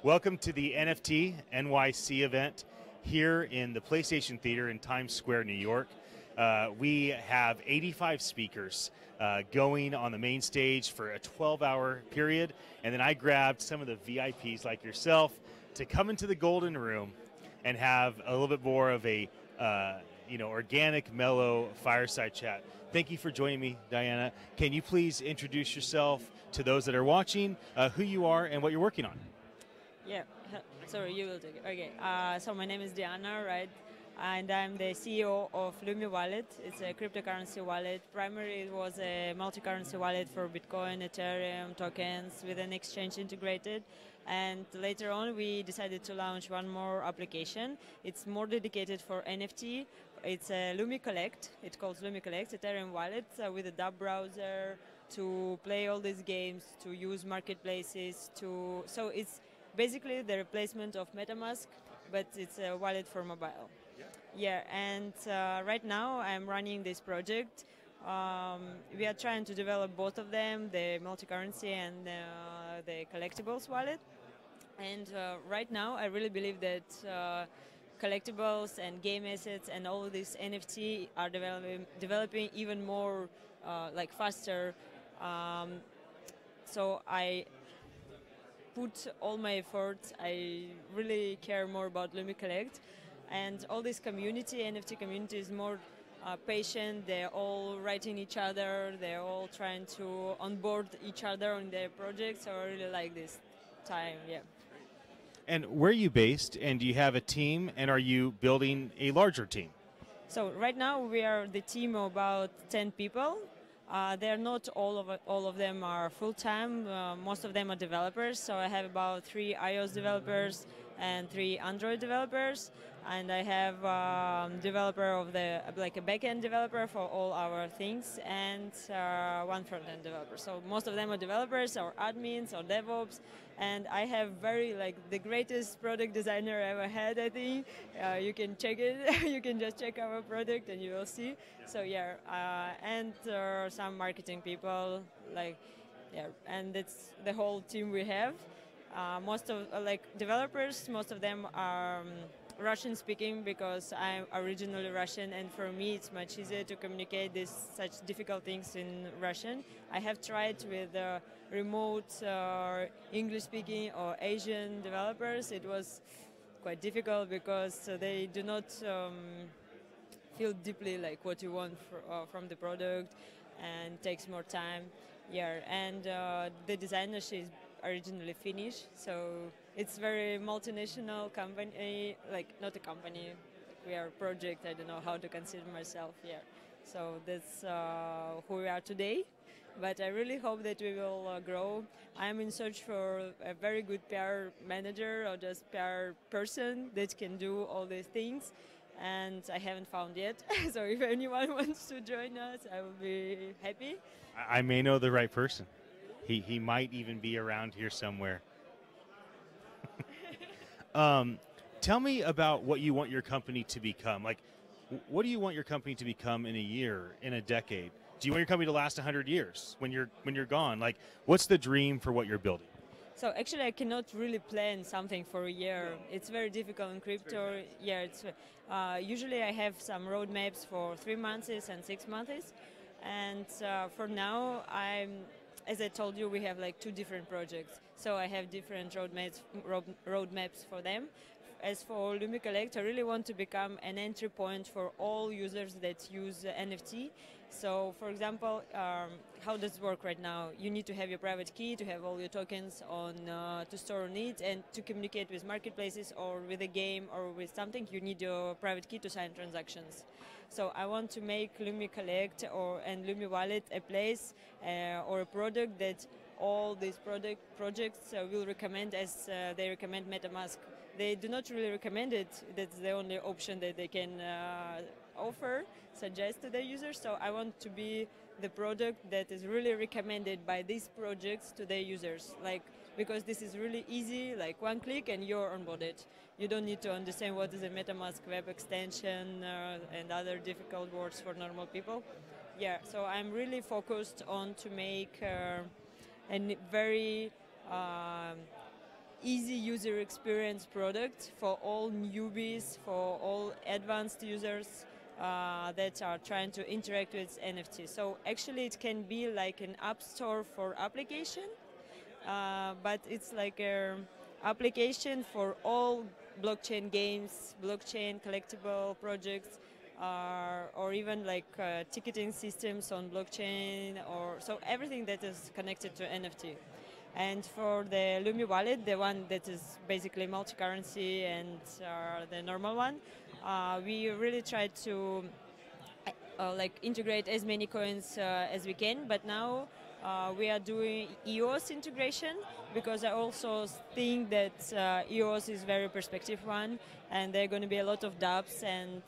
Welcome to the NFT.NYC event here in the PlayStation Theater in Times Square, New York. We have 85 speakers going on the main stage for a 12-hour period, and then I grabbed some of the VIPs like yourself to come into the Golden Room and have a little bit more of a organic, mellow fireside chat. Thank you for joining me, Diana. Can you please introduce yourself to those that are watching, who you are and what you're working on? Yeah, sorry, you will take it. Okay, so my name is Diana, right? And I'm the CEO of Lumi Wallet. It's a cryptocurrency wallet. Primarily, it was a multi-currency wallet for Bitcoin, Ethereum, tokens with an exchange integrated. And later on, we decided to launch one more application. It's more dedicated for NFT. It's a Lumi Collect. It's called Lumi Collect, Ethereum wallet with a dub browser to play all these games, to use marketplaces, so it's basically the replacement of MetaMask, but it's a wallet for mobile. Yeah, and right now I'm running this project. We are trying to develop both of them, the multi-currency and the collectibles wallet. And right now I really believe that collectibles and game assets and all of these NFT are developing even more faster. So I put all my efforts. I really care more about Lumi Collect, and all this community, NFT community, is more patient. They're all writing each other. They're all trying to onboard each other on their projects. So I really like this time. Yeah. And where are you based? And do you have a team? And are you building a larger team? So right now we are the team of about 10 people. They're not all of them are full-time. Most of them are developers. So I have about 3 iOS developers and 3 Android developers, and I have developer of a backend developer for all our things, and 1 front-end developer. So most of them are developers or admins or DevOps, and I have the greatest product designer I ever had, I think. You can check it. You can just check our product and you will see. So yeah, and some marketing people, and it's the whole team we have. Most of developers, most of them are Russian speaking because I'm originally Russian, and for me it's much easier to communicate such difficult things in Russian. I have tried with remote English speaking or Asian developers. It was quite difficult because they do not feel deeply what you want from the product, and takes more time. Yeah, and the designer, she's originally Finnish, so it's very multinational company, not a company, we are a project. I don't know how to consider myself here. So that's who we are today, but I really hope that we will grow. I'm in search for a very good PR manager or just PR person that can do all these things, and I haven't found yet. So if anyone wants to join us, I will be happy. I may know the right person. He might even be around here somewhere. Tell me about what you want your company to become. What do you want your company to become in a year, in a decade? Do you want your company to last 100 years when you're gone? What's the dream for what you're building? So actually, I cannot really plan something for a year. It's very difficult in crypto. Yeah, usually I have some roadmaps for 3 months and 6 months, and for now, as I told you, we have 2 different projects. So I have different roadmaps for them. As for Lumi Collect, I really want to become an entry point for all users that use NFT. So, for example, how does it work right now? You need to have your private key to have all your tokens to store on it, and to communicate with marketplaces or with a game or with something, you need your private key to sign transactions. So I want to make Lumi Collect and Lumi Wallet a place or a product that all these projects will recommend as they recommend MetaMask. They do not really recommend it. That's the only option that they can suggest to their users. So I want to be the product that is really recommended by these projects to their users. Because this is really easy, 1 click and you're onboarded. You don't need to understand what is a MetaMask web extension and other difficult words for normal people. Yeah, so I'm really focused on to make a very easy user experience product for all newbies, for all advanced users that are trying to interact with NFT. So actually it can be like an app store for application, but it's like an application for all blockchain games, blockchain collectible projects, or even like ticketing systems on blockchain, or so everything that is connected to NFT. And for the Lumi wallet, the one that is basically multi-currency and the normal one, we really try to like integrate as many coins as we can. But now we are doing EOS integration, because I also think that EOS is very perspective one, and there are going to be a lot of dApps, and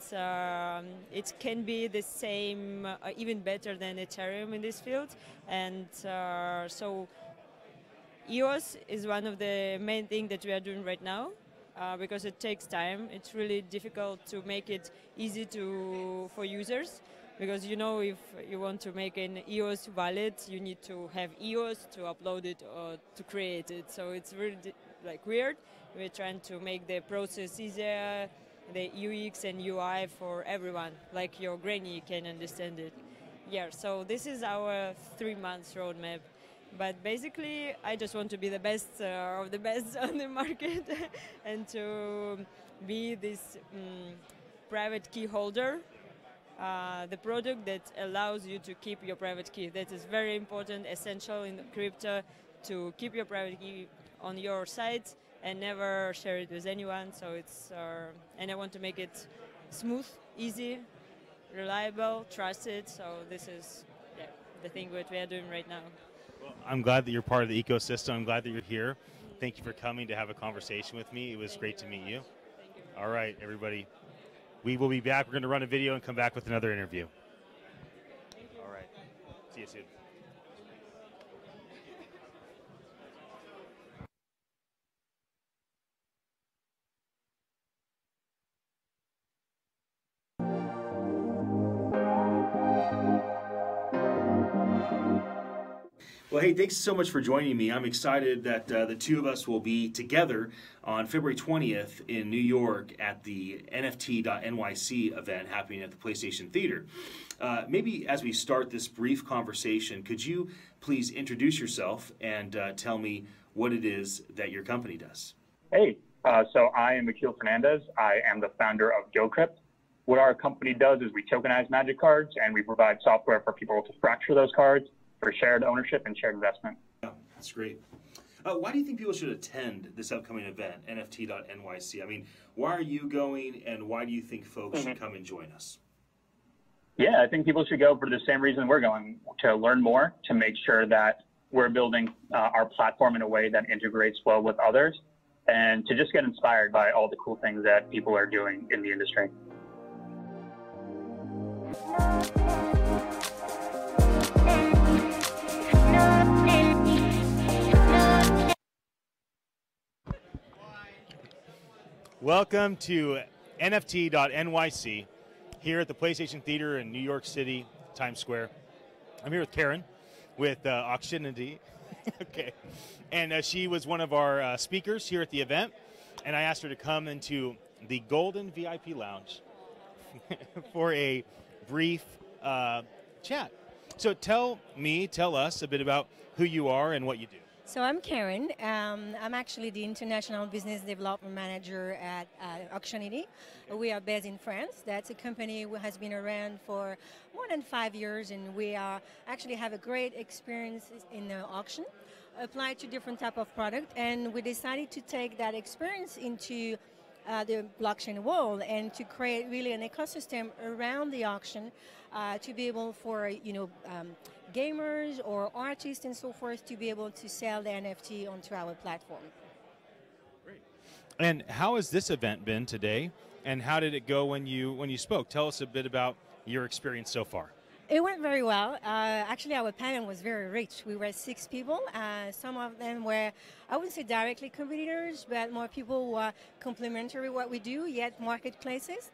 it can be the same, even better than Ethereum in this field. And so EOS is one of the main things that we are doing right now, because it takes time. It's really difficult to make it easy for users, because if you want to make an EOS wallet, you need to have EOS to upload it or to create it. So it's really weird. We're trying to make the process easier, the UX and UI for everyone, like your granny can understand it. Yeah, so this is our 3 months roadmap. But basically, I just want to be the best of the best on the market and to be this private key holder, the product that allows you to keep your private key. That is very important, essential in crypto, to keep your private key on your site and never share it with anyone. So it's, and I want to make it smooth, easy, reliable, trusted. So this is the thing that we are doing right now. I'm glad that you're part of the ecosystem. I'm glad that you're here. Thank you for coming to have a conversation with me. It was great to meet you. All right, everybody. We will be back. We're going to run a video and come back with another interview. All right. See you soon. Well, hey, thanks so much for joining me. I'm excited that the two of us will be together on February 20th in New York at the NFT.NYC event happening at the PlayStation Theater. Maybe as we start this brief conversation, could you please introduce yourself and tell me what it is that your company does? Hey, so I am Utile Fernandez. I am the founder of GoCrypt. What our company does is we tokenize Magic cards, and we provide software for people to fracture those cards for shared ownership and shared investment. Yeah, that's great. Why do you think people should attend this upcoming event, NFT.NYC? I mean, why are you going, and why do you think folks should come and join us? Yeah, I think people should go for the same reason we're going, to learn more, to make sure that we're building our platform in a way that integrates well with others, and to just get inspired by all the cool things that people are doing in the industry. Welcome to NFT.NYC here at the PlayStation Theater in New York City, Times Square. I'm here with Karen with Auctionity. Okay. And she was one of our speakers here at the event, and I asked her to come into the Golden VIP Lounge for a brief chat. So tell us a bit about who you are and what you do. So I'm Karen. I'm actually the International Business Development Manager at Auctionity. We are based in France. That's a company who has been around for more than 5 years, and we actually have a great experience in the auction, applied to different type of product, and we decided to take that experience into the blockchain world and to create really an ecosystem around the auction to be able for gamers or artists and so forth to be able to sell the NFT onto our platform. Great. And how has this event been today? And how did it go when you spoke? Tell us a bit about your experience so far. It went very well. Actually, our panel was very rich. We were 6 people. Some of them were, I wouldn't say directly competitors, but more people who are complementary what we do, yet marketplaces.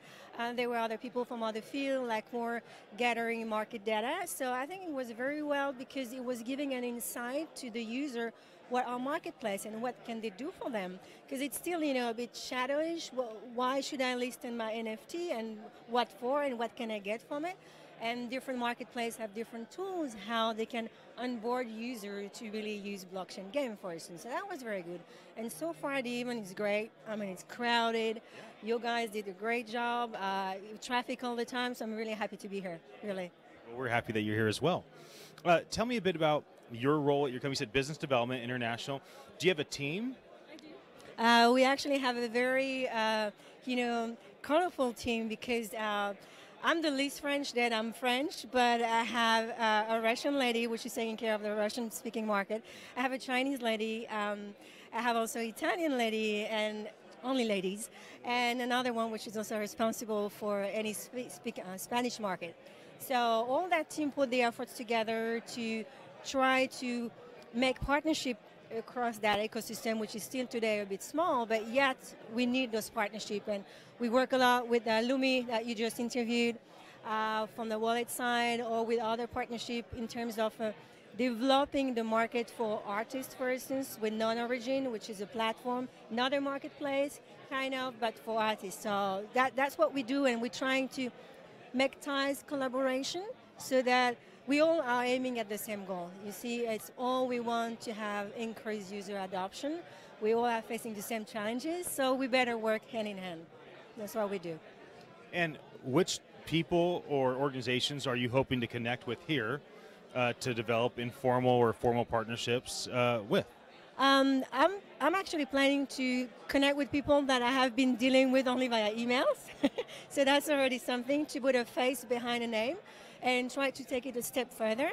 There were other people from other fields, like more gathering market data. So I think it was very well because it was giving an insight to the user what our marketplace and what can they do for them. Because it's still, a bit shadowish. Well, why should I list in my NFT and what for and what can I get from it? And different marketplaces have different tools how they can onboard users to really use blockchain game, for instance. So that was very good. And so far the event is great. I mean, it's crowded. You guys did a great job. Traffic all the time, so I'm really happy to be here, really. Well, we're happy that you're here as well. Tell me a bit about your role at your company. You said business development, international. Do you have a team? I do. We actually have a very, colorful team because I'm the least French that I'm French, but I have a Russian lady, which is taking care of the Russian-speaking market. I have a Chinese lady. I have also Italian lady and only ladies, and another one which is also responsible for any Spanish market. So all that team put the efforts together to try to make partnership across that ecosystem, which is still today a bit small, but yet we need those partnerships. And we work a lot with Lumi that you just interviewed from the wallet side, or with other partnership in terms of developing the market for artists, for instance, with Non-Origin, which is a platform, another marketplace, kind of, but for artists. So that's what we do, and we're trying to make ties, collaboration, so that we all are aiming at the same goal. You see, it's all we want to have increased user adoption. We all are facing the same challenges, so we better work hand in hand. That's what we do. And which people or organizations are you hoping to connect with here to develop informal or formal partnerships with? I'm actually planning to connect with people that I have been dealing with only via emails. So that's already something, to put a face behind a name and try to take it a step further.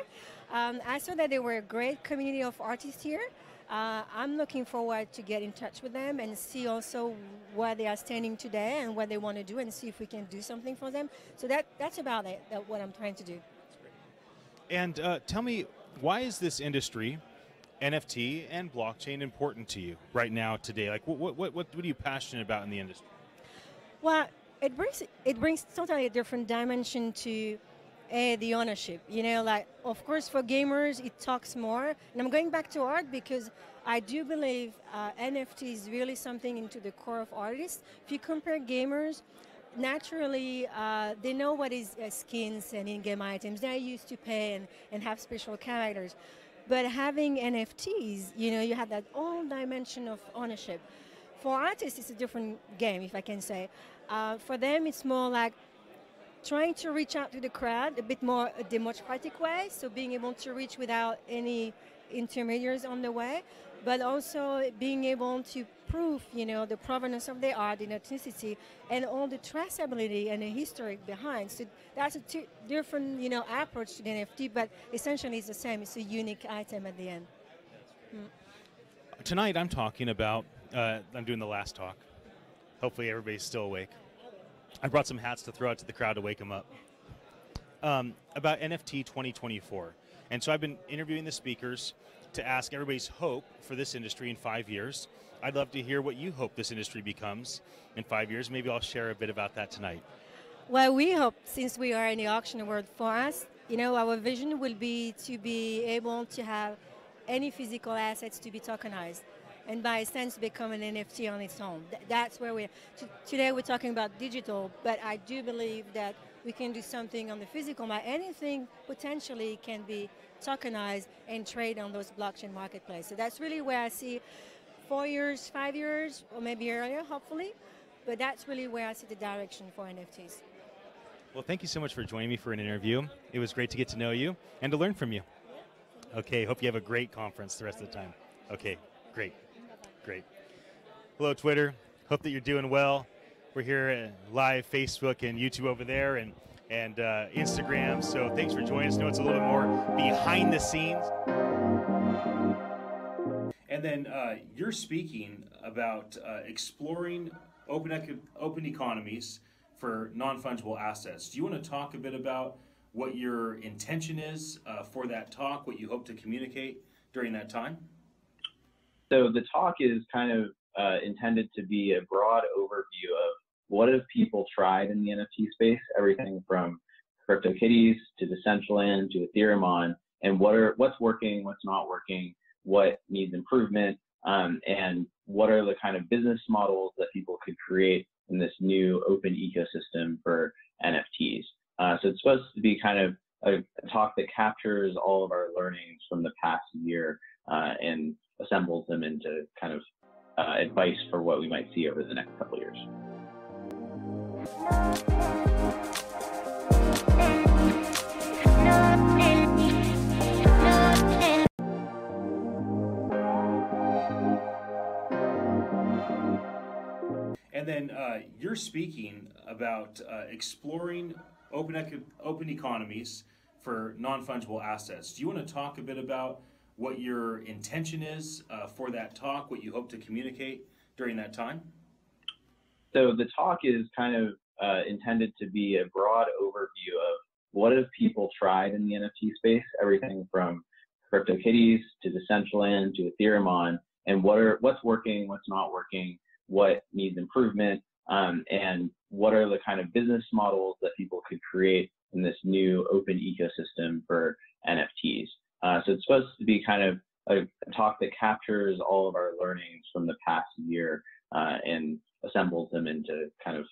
I saw that there were a great community of artists here. I'm looking forward to get in touch with them and see also where they are standing today and what they want to do, and see if we can do something for them. So that's about it, what I'm trying to do. And tell me, why is this industry, NFT and blockchain, important to you right now, today? Like, what are you passionate about in the industry? Well, it brings totally a different dimension to the ownership. Like, of course, for gamers, it talks more. And I'm going back to art because I do believe NFT is really something into the core of artists. If you compare gamers, naturally, they know what is skins and in-game items. They're used to pay and have special characters. But having NFTs, you have that whole dimension of ownership. For artists, it's a different game, if I can say. For them, it's more like trying to reach out to the crowd a bit more a democratic way, so being able to reach without any intermediaries on the way, but also being able to prove, the provenance of the art, the authenticity, and all the traceability and the history behind. So that's a different, approach to the NFT, but essentially it's the same. It's a unique item at the end. Tonight I'm talking about, I'm doing the last talk. Hopefully everybody's still awake. I brought some hats to throw out to the crowd to wake them up. About NFT 2024. And so I've been interviewing the speakers to ask everybody's hope for this industry in 5 years. I'd love to hear what you hope this industry becomes in 5 years. Maybe I'll share a bit about that tonight. Well, we hope, since we are in the auction world, for us, our vision will be to be able to have any physical assets to be tokenized, and by sense become an NFT on its own. That's where we're. Today we're talking about digital, but I do believe that we can do something on the physical. Anything potentially can be tokenized and trade on those blockchain marketplaces. So that's really where I see 4 years, 5 years, or maybe earlier, hopefully. But that's really where I see the direction for NFTs. Well, thank you so much for joining me for an interview. It was great to get to know you and to learn from you. Okay, hope you have a great conference the rest of the time. Okay, great. Great. Hello, Twitter. Hope that you're doing well. We're here at live Facebook and YouTube over there, and Instagram. So thanks for joining us. I know it's a little bit more behind the scenes. And then you're speaking about exploring open economies for non-fungible assets. Do you want to talk a bit about what your intention is for that talk, what you hope to communicate during that time? So the talk is kind of intended to be a broad overview of what have people tried in the NFT space, everything from CryptoKitties to Decentraland to Ethereum on, and what's working, what's not working, what needs improvement, and what are the kind of business models that people could create in this new open ecosystem for NFTs. So it's supposed to be kind of a talk that captures all of our learnings from the past year and assembles them into kind of advice for what we might see over the next couple of years. And then you're speaking about exploring open economies for non-fungible assets. Do you want to talk a bit about what your intention is for that talk, what you hope to communicate during that time? So the talk is kind of intended to be a broad overview of what have people tried in the NFT space, everything from CryptoKitties to Decentraland to Ethereum on, and what's working, what's not working, what needs improvement, and what are the kind of business models that people could create in this new open ecosystem for NFTs. So it's supposed to be kind of a talk that captures all of our learnings from the past year and assembles them into kind of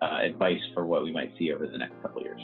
advice for what we might see over the next couple of years.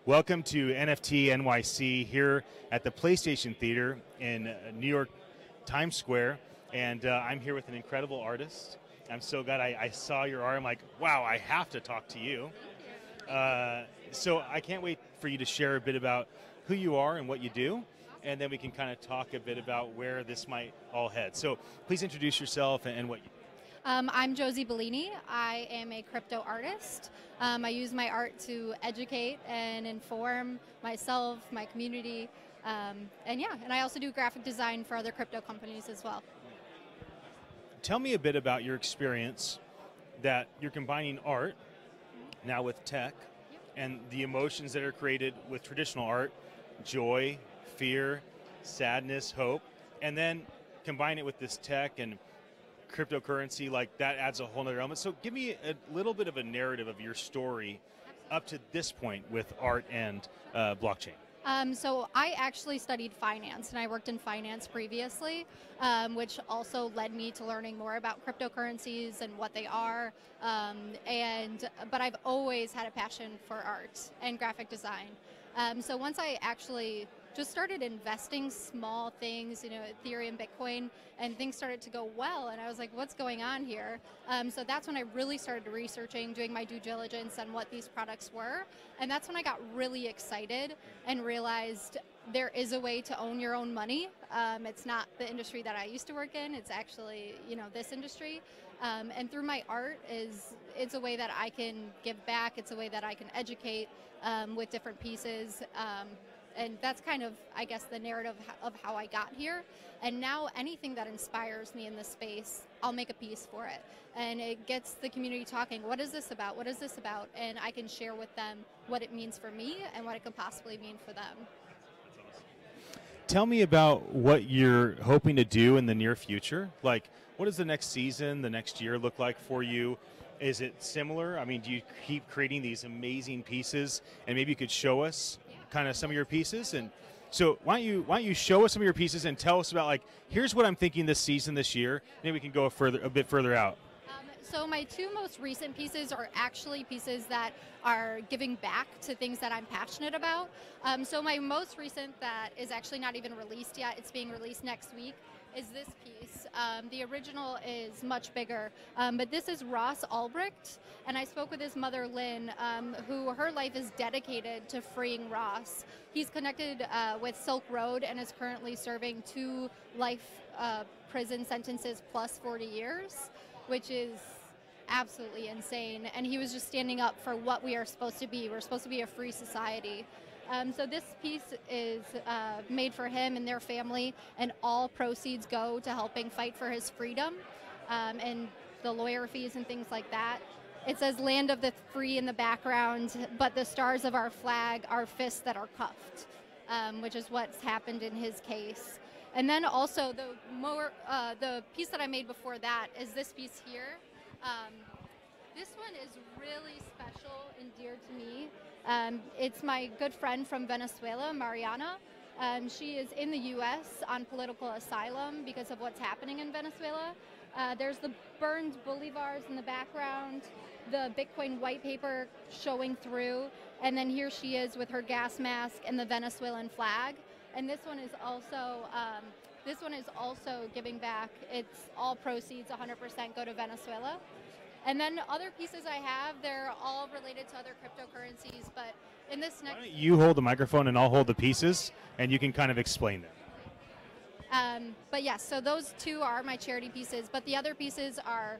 Welcome to NFT.NYC here at the PlayStation Theater in New York, Times Square, and I'm here with an incredible artist. I'm so glad I saw your art. I'm like, wow, I have to talk to you. So I can't wait for you to share a bit about who you are and what you do, and then we can kind of talk a bit about where this might all head. So please introduce yourself and what you do. I'm Josie Bellini. I am a crypto artist. I use my art to educate and inform myself, my community, and I also do graphic design for other crypto companies as well. Tell me a bit about your experience that you're combining art now with tech and the emotions that are created with traditional art, joy, fear, sadness, hope, and then combine it with this tech and cryptocurrency, like that adds a whole nother element. So give me a little bit of a narrative of your story up to this point with art and blockchain. So I actually studied finance, and I worked in finance previously, which also led me to learning more about cryptocurrencies and what they are. But I've always had a passion for art and graphic design. So once I actually just started investing small things, Ethereum, Bitcoin, and things started to go well. And I was like, what's going on here? So that's when I really started researching, doing my due diligence on what these products were. And that's when I got really excited and realized there is a way to own your own money. It's not the industry that I used to work in. It's actually, this industry. And through my art it's a way that I can give back. It's a way that I can educate with different pieces. And that's kind of, I guess, the narrative of how I got here. And now anything that inspires me in this space, I'll make a piece for it. And it gets the community talking, what is this about? What is this about? And I can share with them what it means for me and what it could possibly mean for them. Tell me about what you're hoping to do in the near future. Like, what does the next season, the next year look like for you? Is it similar? I mean, do you keep creating these amazing pieces? And maybe you could show us kind of some of your pieces. And so why don't you show us some of your pieces and tell us about, like, here's what I'm thinking this season, this year. Maybe we can go a bit further out. So my two most recent pieces are actually pieces that are giving back to things that I'm passionate about. So my most recent that is actually not even released yet, it's being released next week, is this piece. The original is much bigger, but this is Ross Ulbricht, and I spoke with his mother, Lynn, who her life is dedicated to freeing Ross. He's connected with Silk Road and is currently serving 2 life prison sentences plus 40 years, which is absolutely insane. And he was just standing up for what we are supposed to be. We're supposed to be a free society. So this piece is made for him and their family, and all proceeds go to helping fight for his freedom and the lawyer fees and things like that. It says land of the free in the background, but the stars of our flag are fists that are cuffed, which is what's happened in his case. And then also the piece that I made before that is this piece here. This one is really special and dear to me. It's my good friend from Venezuela, Mariana. She is in the U.S. on political asylum because of what's happening in Venezuela. There's the burned bolivars in the background, the Bitcoin white paper showing through, and then here she is with her gas mask and the Venezuelan flag. And this one is also giving back. It's all proceeds, 100% go to Venezuela. And then other pieces I have, they're all related to other cryptocurrencies, but in this next... Why don't you hold the microphone and I'll hold the pieces, and you can kind of explain them. But yes, so those 2 are my charity pieces, but the other pieces are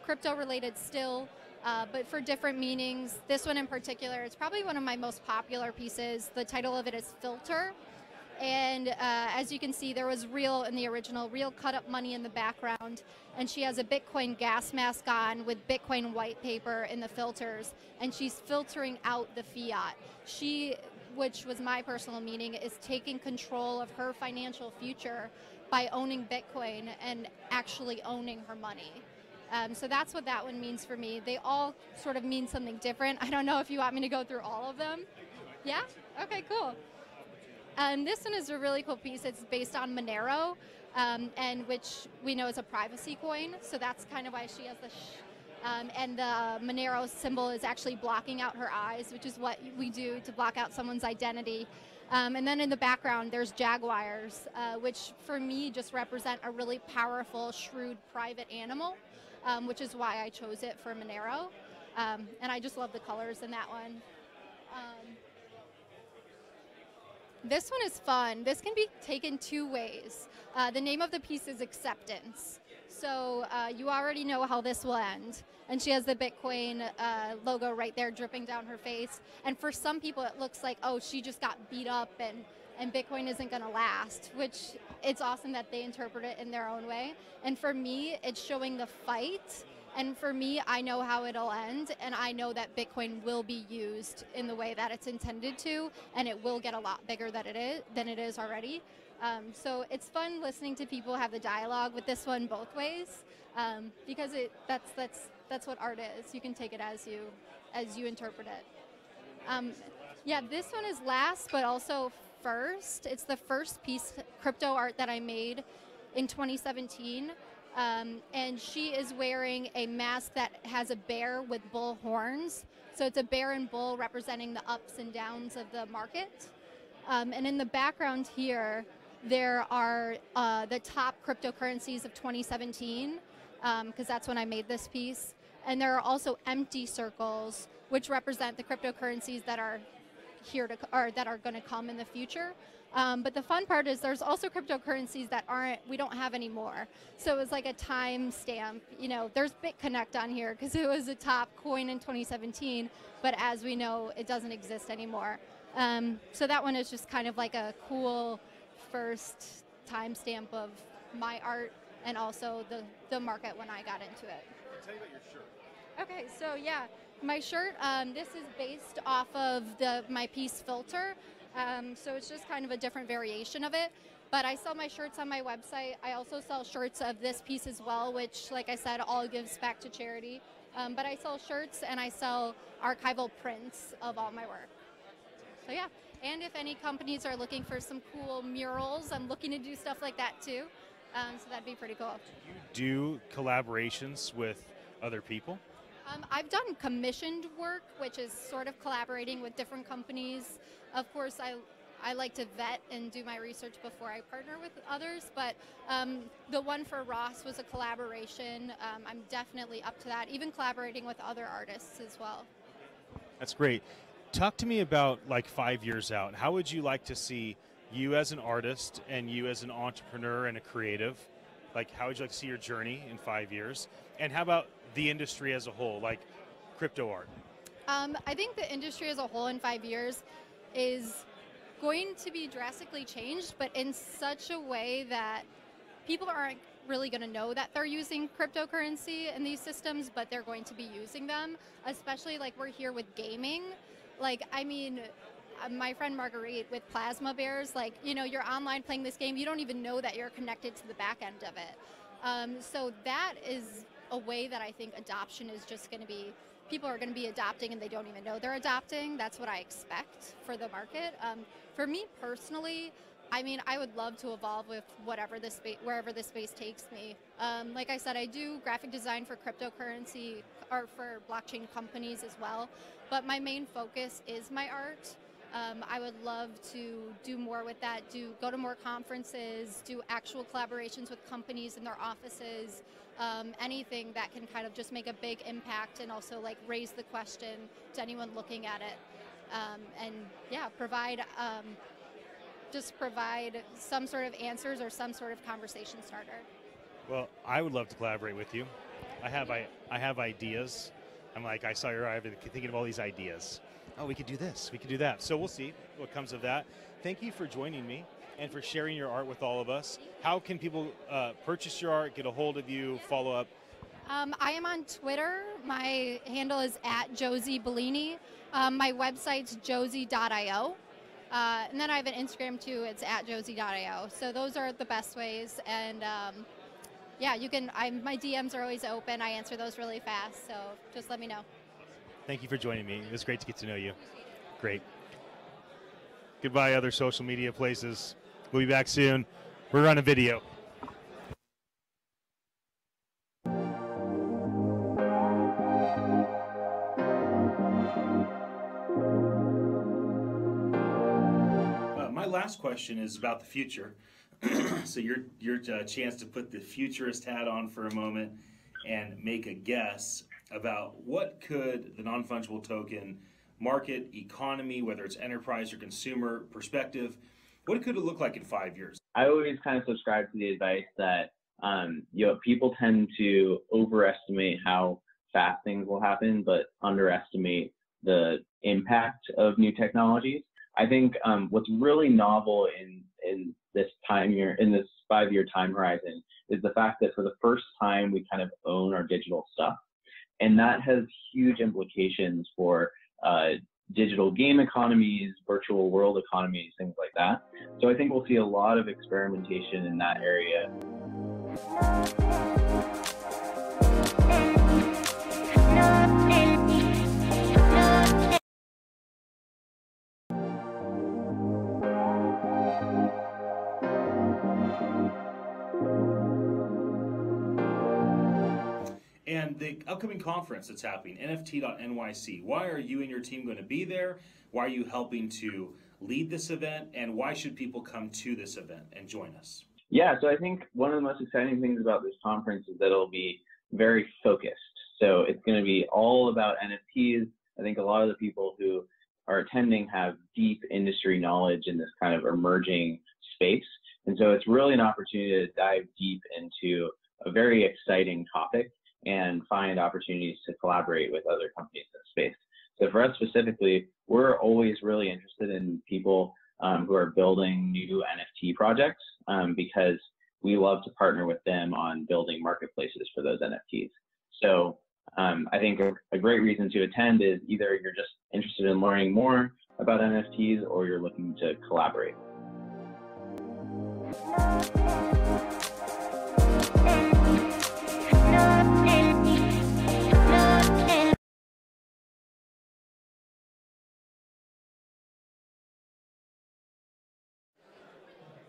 crypto-related still, but for different meanings. This one in particular, it's probably one of my most popular pieces. The title of it is Filter. And as you can see, there was real in the original, real cut-up money in the background. And she has a Bitcoin gas mask on with Bitcoin white paper in the filters. And she's filtering out the fiat. She, which was my personal meaning, is taking control of her financial future by owning Bitcoin and actually owning her money. So that's what that one means for me. They all sort of mean something different. I don't know if you want me to go through all of them. Yeah? Okay, cool. This one is a really cool piece. It's based on Monero, and which we know is a privacy coin. So that's kind of why she has the and the Monero symbol is actually blocking out her eyes, which is what we do to block out someone's identity. And then in the background, there's jaguars, which for me just represent a really powerful, shrewd, private animal, which is why I chose it for Monero. And I just love the colors in that one. This one is fun. This can be taken 2 ways. The name of the piece is Acceptance. So you already know how this will end. And she has the Bitcoin logo right there dripping down her face. And for some people, it looks like, oh, she just got beat up and Bitcoin isn't going to last, which it's awesome that they interpret it in their own way. And for me, it's showing the fight. And for me, I know how it'll end, and I know that Bitcoin will be used in the way that it's intended to, and it will get a lot bigger than it is already. So it's fun listening to people have the dialogue with this one both ways, because that's what art is. You can take it as you interpret it. Yeah, this one is last, but also first. It's the first piece crypto art that I made in 2017. And she is wearing a mask that has a bear with bull horns. So it's a bear and bull representing the ups and downs of the market. And in the background here, there are the top cryptocurrencies of 2017, because that's when I made this piece. And there are also empty circles, which represent the cryptocurrencies that are here to, or that are going to come in the future. But the fun part is there's also cryptocurrencies that we don't have anymore. So it was like a time stamp. You know, there's BitConnect on here because it was a top coin in 2017, but as we know, it doesn't exist anymore. So that one is just kind of like a cool first timestamp of my art and also the market when I got into it. Tell me about your shirt. Okay, so yeah, my shirt, this is based off of my piece Filter. So it's just kind of a different variation of it. But I sell my shirts on my website. I also sell shirts of this piece as well, which, like I said, all gives back to charity. But I sell shirts and I sell archival prints of all my work. So yeah, and if any companies are looking for some cool murals, I'm looking to do stuff like that too. So that'd be pretty cool. Do you do collaborations with other people? I've done commissioned work, which is sort of collaborating with different companies. Of course, I like to vet and do my research before I partner with others, but the one for Ross was a collaboration. I'm definitely up to that, even collaborating with other artists as well. That's great. Talk to me about like 5 years out. How would you like to see you as an artist and you as an entrepreneur and a creative? Like, how would you like to see your journey in 5 years? And how about the industry as a whole, like crypto art? I think the industry as a whole in 5 years is going to be drastically changed, but in such a way that people aren't really going to know that they're using cryptocurrency in these systems, but they're going to be using them, especially like we're here with gaming. Like, I mean, my friend Marguerite with Plasma Bears, like, you know, you're online playing this game, you don't even know that you're connected to the back end of it. So that is a way that I think adoption is just going to be, people are going to be adopting and they don't even know they're adopting. That's what I expect for the market. For me personally, I mean, I would love to evolve with wherever this space takes me. Like I said, I do graphic design for cryptocurrency or for blockchain companies as well, but my main focus is my art. I would love to do more with that, go to more conferences, do actual collaborations with companies in their offices, anything that can kind of just make a big impact and also like raise the question to anyone looking at it. And yeah, provide some sort of answers or some sort of conversation starter. Well, I would love to collaborate with you. I have ideas. I'm like, I saw your eye, I've been thinking of all these ideas. Oh, we could do this, we could do that. So we'll see what comes of that. Thank you for joining me and for sharing your art with all of us. How can people purchase your art, get a hold of you, follow up? I am on Twitter. My handle is @JosieBellini. My website's josie.io. And then I have an Instagram too, it's @josie.io. So those are the best ways. And yeah, you can, my DMs are always open. I answer those really fast, so just let me know. Thank you for joining me. It was great to get to know you. Great. Goodbye, other social media places. We'll be back soon. We're on a video. My last question is about the future. So your chance to put the futurist hat on for a moment and make a guess about what could the non-fungible token market, economy, whether it's enterprise or consumer perspective, what could it look like in 5 years? I always kind of subscribe to the advice that people tend to overestimate how fast things will happen, but underestimate the impact of new technologies. I think what's really novel in this 5-year time horizon is the fact that for the first time we kind of own our digital stuff. And that has huge implications for digital game economies, virtual world economies, things like that. So I think we'll see a lot of experimentation in that area. And upcoming conference that's happening, NFT.NYC. Why are you and your team going to be there? Why are you helping to lead this event? And why should people come to this event and join us? Yeah, so I think one of the most exciting things about this conference is that it'll be very focused. So it's going to be all about NFTs. I think a lot of the people who are attending have deep industry knowledge in this kind of emerging space. And so it's really an opportunity to dive deep into a very exciting topic and find opportunities to collaborate with other companies in the space. So for us specifically, we're always really interested in people who are building new NFT projects because we love to partner with them on building marketplaces for those NFTs. So I think a great reason to attend is either you're just interested in learning more about NFTs or you're looking to collaborate.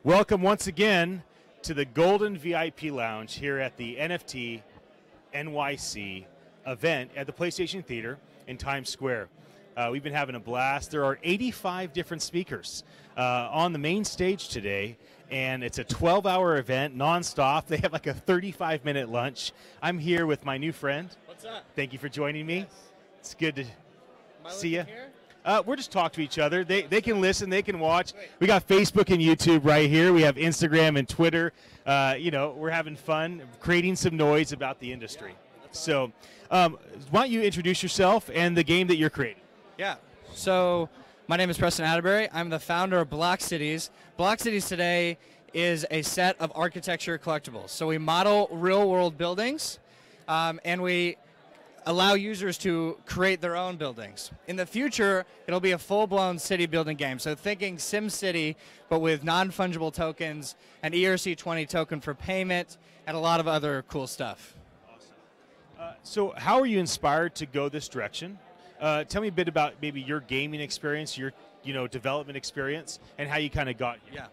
Welcome once again to the Golden VIP Lounge here at the NFT.NYC event at the PlayStation Theater in Times Square. We've been having a blast. There are 85 different speakers on the main stage today, and it's a 12-hour event nonstop. They have like a 35-minute lunch. I'm here with my new friend. What's up? Thank you for joining me. Yes. It's good to see you. Here? We're just talking to each other. They can listen, they can watch. We got Facebook and YouTube right here. We have Instagram and Twitter. You know, we're having fun, creating some noise about the industry. So why don't you introduce yourself and the game that you're creating? Yeah. So my name is Preston Atterbury. I'm the founder of Block Cities. Block Cities today is a set of architecture collectibles. So we model real-world buildings, and we allow users to create their own buildings. In the future, it'll be a full-blown city building game. So thinking SimCity, but with non-fungible tokens, an ERC20 token for payment, and a lot of other cool stuff. Awesome. So how are you inspired to go this direction? Tell me a bit about maybe your gaming experience, your development experience, and how you kind of got here. Yeah.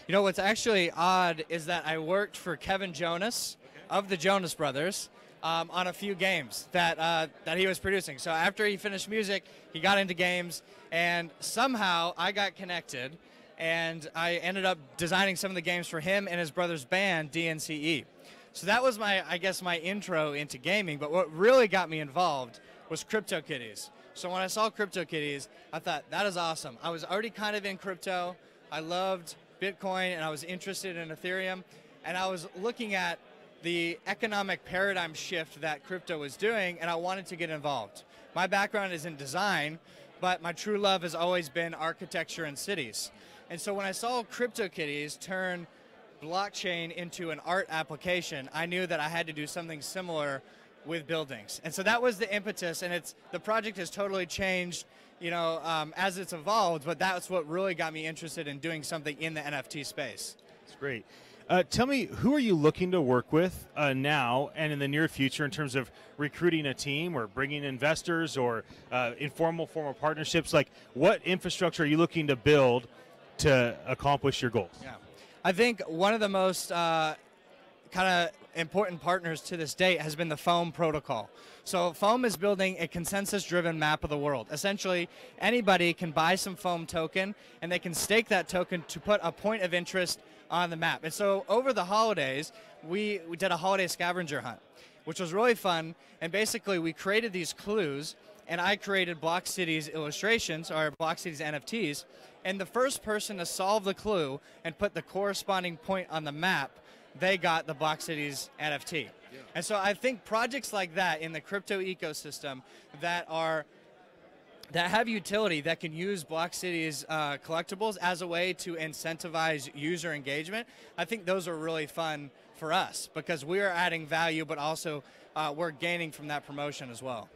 You know, what's actually odd is that I worked for Kevin Jonas of the Jonas Brothers on a few games that he was producing. So after he finished music, he got into games, and somehow I got connected, and I ended up designing some of the games for him and his brother's band, DNCE. So that was my intro into gaming, but what really got me involved was CryptoKitties. So when I saw CryptoKitties, I thought, that is awesome. I was already kind of in crypto. I loved Bitcoin, and I was interested in Ethereum, and I was looking at the economic paradigm shift that crypto was doing, and I wanted to get involved. My background is in design, but my true love has always been architecture and cities. And so when I saw CryptoKitties turn blockchain into an art application, I knew that I had to do something similar with buildings. And so that was the impetus, and the project has totally changed, as it's evolved, but that's what really got me interested in doing something in the NFT space. That's great. Tell me, who are you looking to work with now and in the near future in terms of recruiting a team or bringing investors or formal partnerships? Like, what infrastructure are you looking to build to accomplish your goals? Yeah, I think one of the most kind of important partners to this date has been the Foam protocol. So Foam is building a consensus-driven map of the world. Essentially, anybody can buy some Foam token, and they can stake that token to put a point of interest on the map. And so over the holidays, we did a holiday scavenger hunt, which was really fun. And basically, we created these clues, and I created Block Cities illustrations, or Block Cities NFTs. And the first person to solve the clue and put the corresponding point on the map, they got the Block Cities NFT. Yeah. And so I think projects like that in the crypto ecosystem that have utility, that can use Block Cities collectibles as a way to incentivize user engagement, I think those are really fun for us because we are adding value, but also we're gaining from that promotion as well.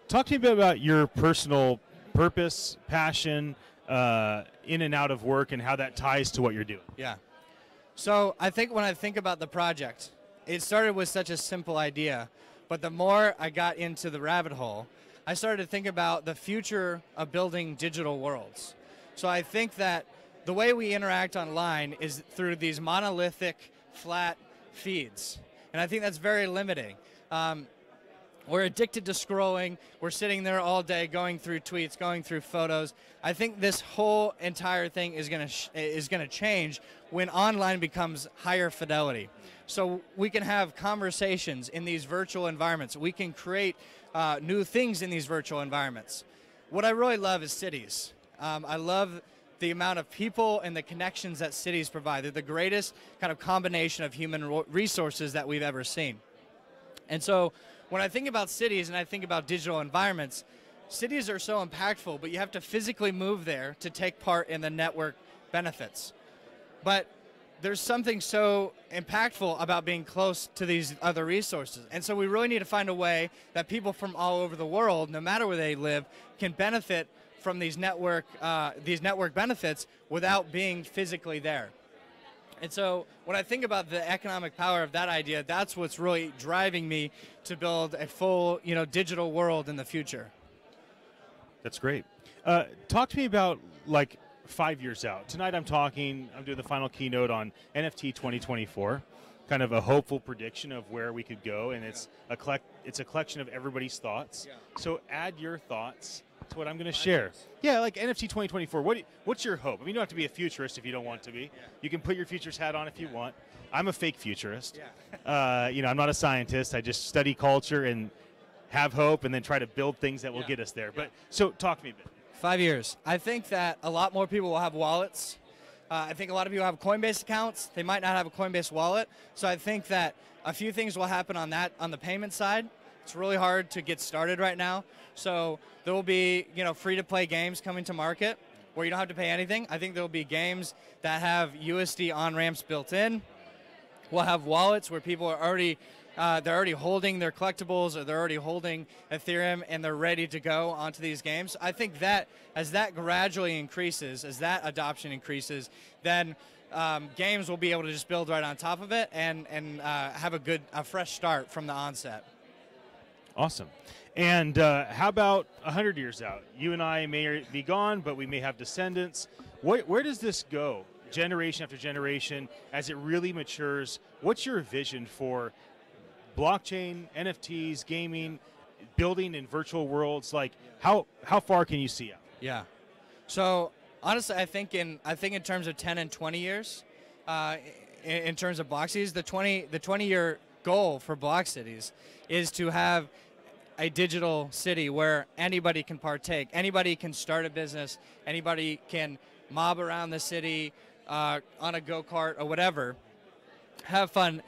Talk to me a bit about your personal purpose, passion, in and out of work, and how that ties to what you're doing. Yeah. So I think when I think about the project, it started with such a simple idea, but the more I got into the rabbit hole, I started to think about the future of building digital worlds. So I think that the way we interact online is through these monolithic, flat feeds. And I think that's very limiting. We're addicted to scrolling. We're sitting there all day going through tweets, going through photos. I think this whole entire thing is gonna change when online becomes higher fidelity. So we can have conversations in these virtual environments. We can create new things in these virtual environments. What I really love is cities. I love the amount of people and the connections that cities provide. They're the greatest kind of combination of human resources that we've ever seen. And so when I think about cities and I think about digital environments, cities are so impactful, but you have to physically move there to take part in the network benefits. But there's something so impactful about being close to these other resources. And so we really need to find a way that people from all over the world, no matter where they live, can benefit from these network benefits without being physically there. And so when I think about the economic power of that idea, that's what's really driving me to build a full, digital world in the future. That's great. Talk to me about, like, 5 years out. Tonight I'm doing the final keynote on NFT 2024, kind of a hopeful prediction of where we could go, and it's a collection of everybody's thoughts. Yeah. So add your thoughts to what I'm going to share. Yeah, like NFT 2024, what's your hope? I mean, you don't have to be a futurist if you don't want to be. Yeah. You can put your futurist hat on if you want. I'm a fake futurist. Yeah. I'm not a scientist. I just study culture and have hope and then try to build things that will get us there. But so talk to me a bit. 5 years. I think that a lot more people will have wallets. I think a lot of people have Coinbase accounts. They might not have a Coinbase wallet. So I think that a few things will happen on the payment side. It's really hard to get started right now. So there will be, free-to-play games coming to market where you don't have to pay anything. I think there will be games that have USD on-ramps built in. We'll have wallets where people are already they're already holding their collectibles, or they're already holding Ethereum, and they're ready to go onto these games. I think that as that gradually increases, as that adoption increases, then games will be able to just build right on top of it and have a fresh start from the onset. Awesome. And how about 100 years out? You and I may be gone, but we may have descendants. Where does this go, generation after generation, as it really matures? What's your vision for blockchain, NFTs, gaming, building in virtual worlds? Like, how far can you see out? Yeah. So honestly, I think in terms of 10 and 20 years, in terms of block cities, the 20-year goal for block cities is to have a digital city where anybody can partake, anybody can start a business, anybody can mob around the city on a go-kart or whatever, have fun,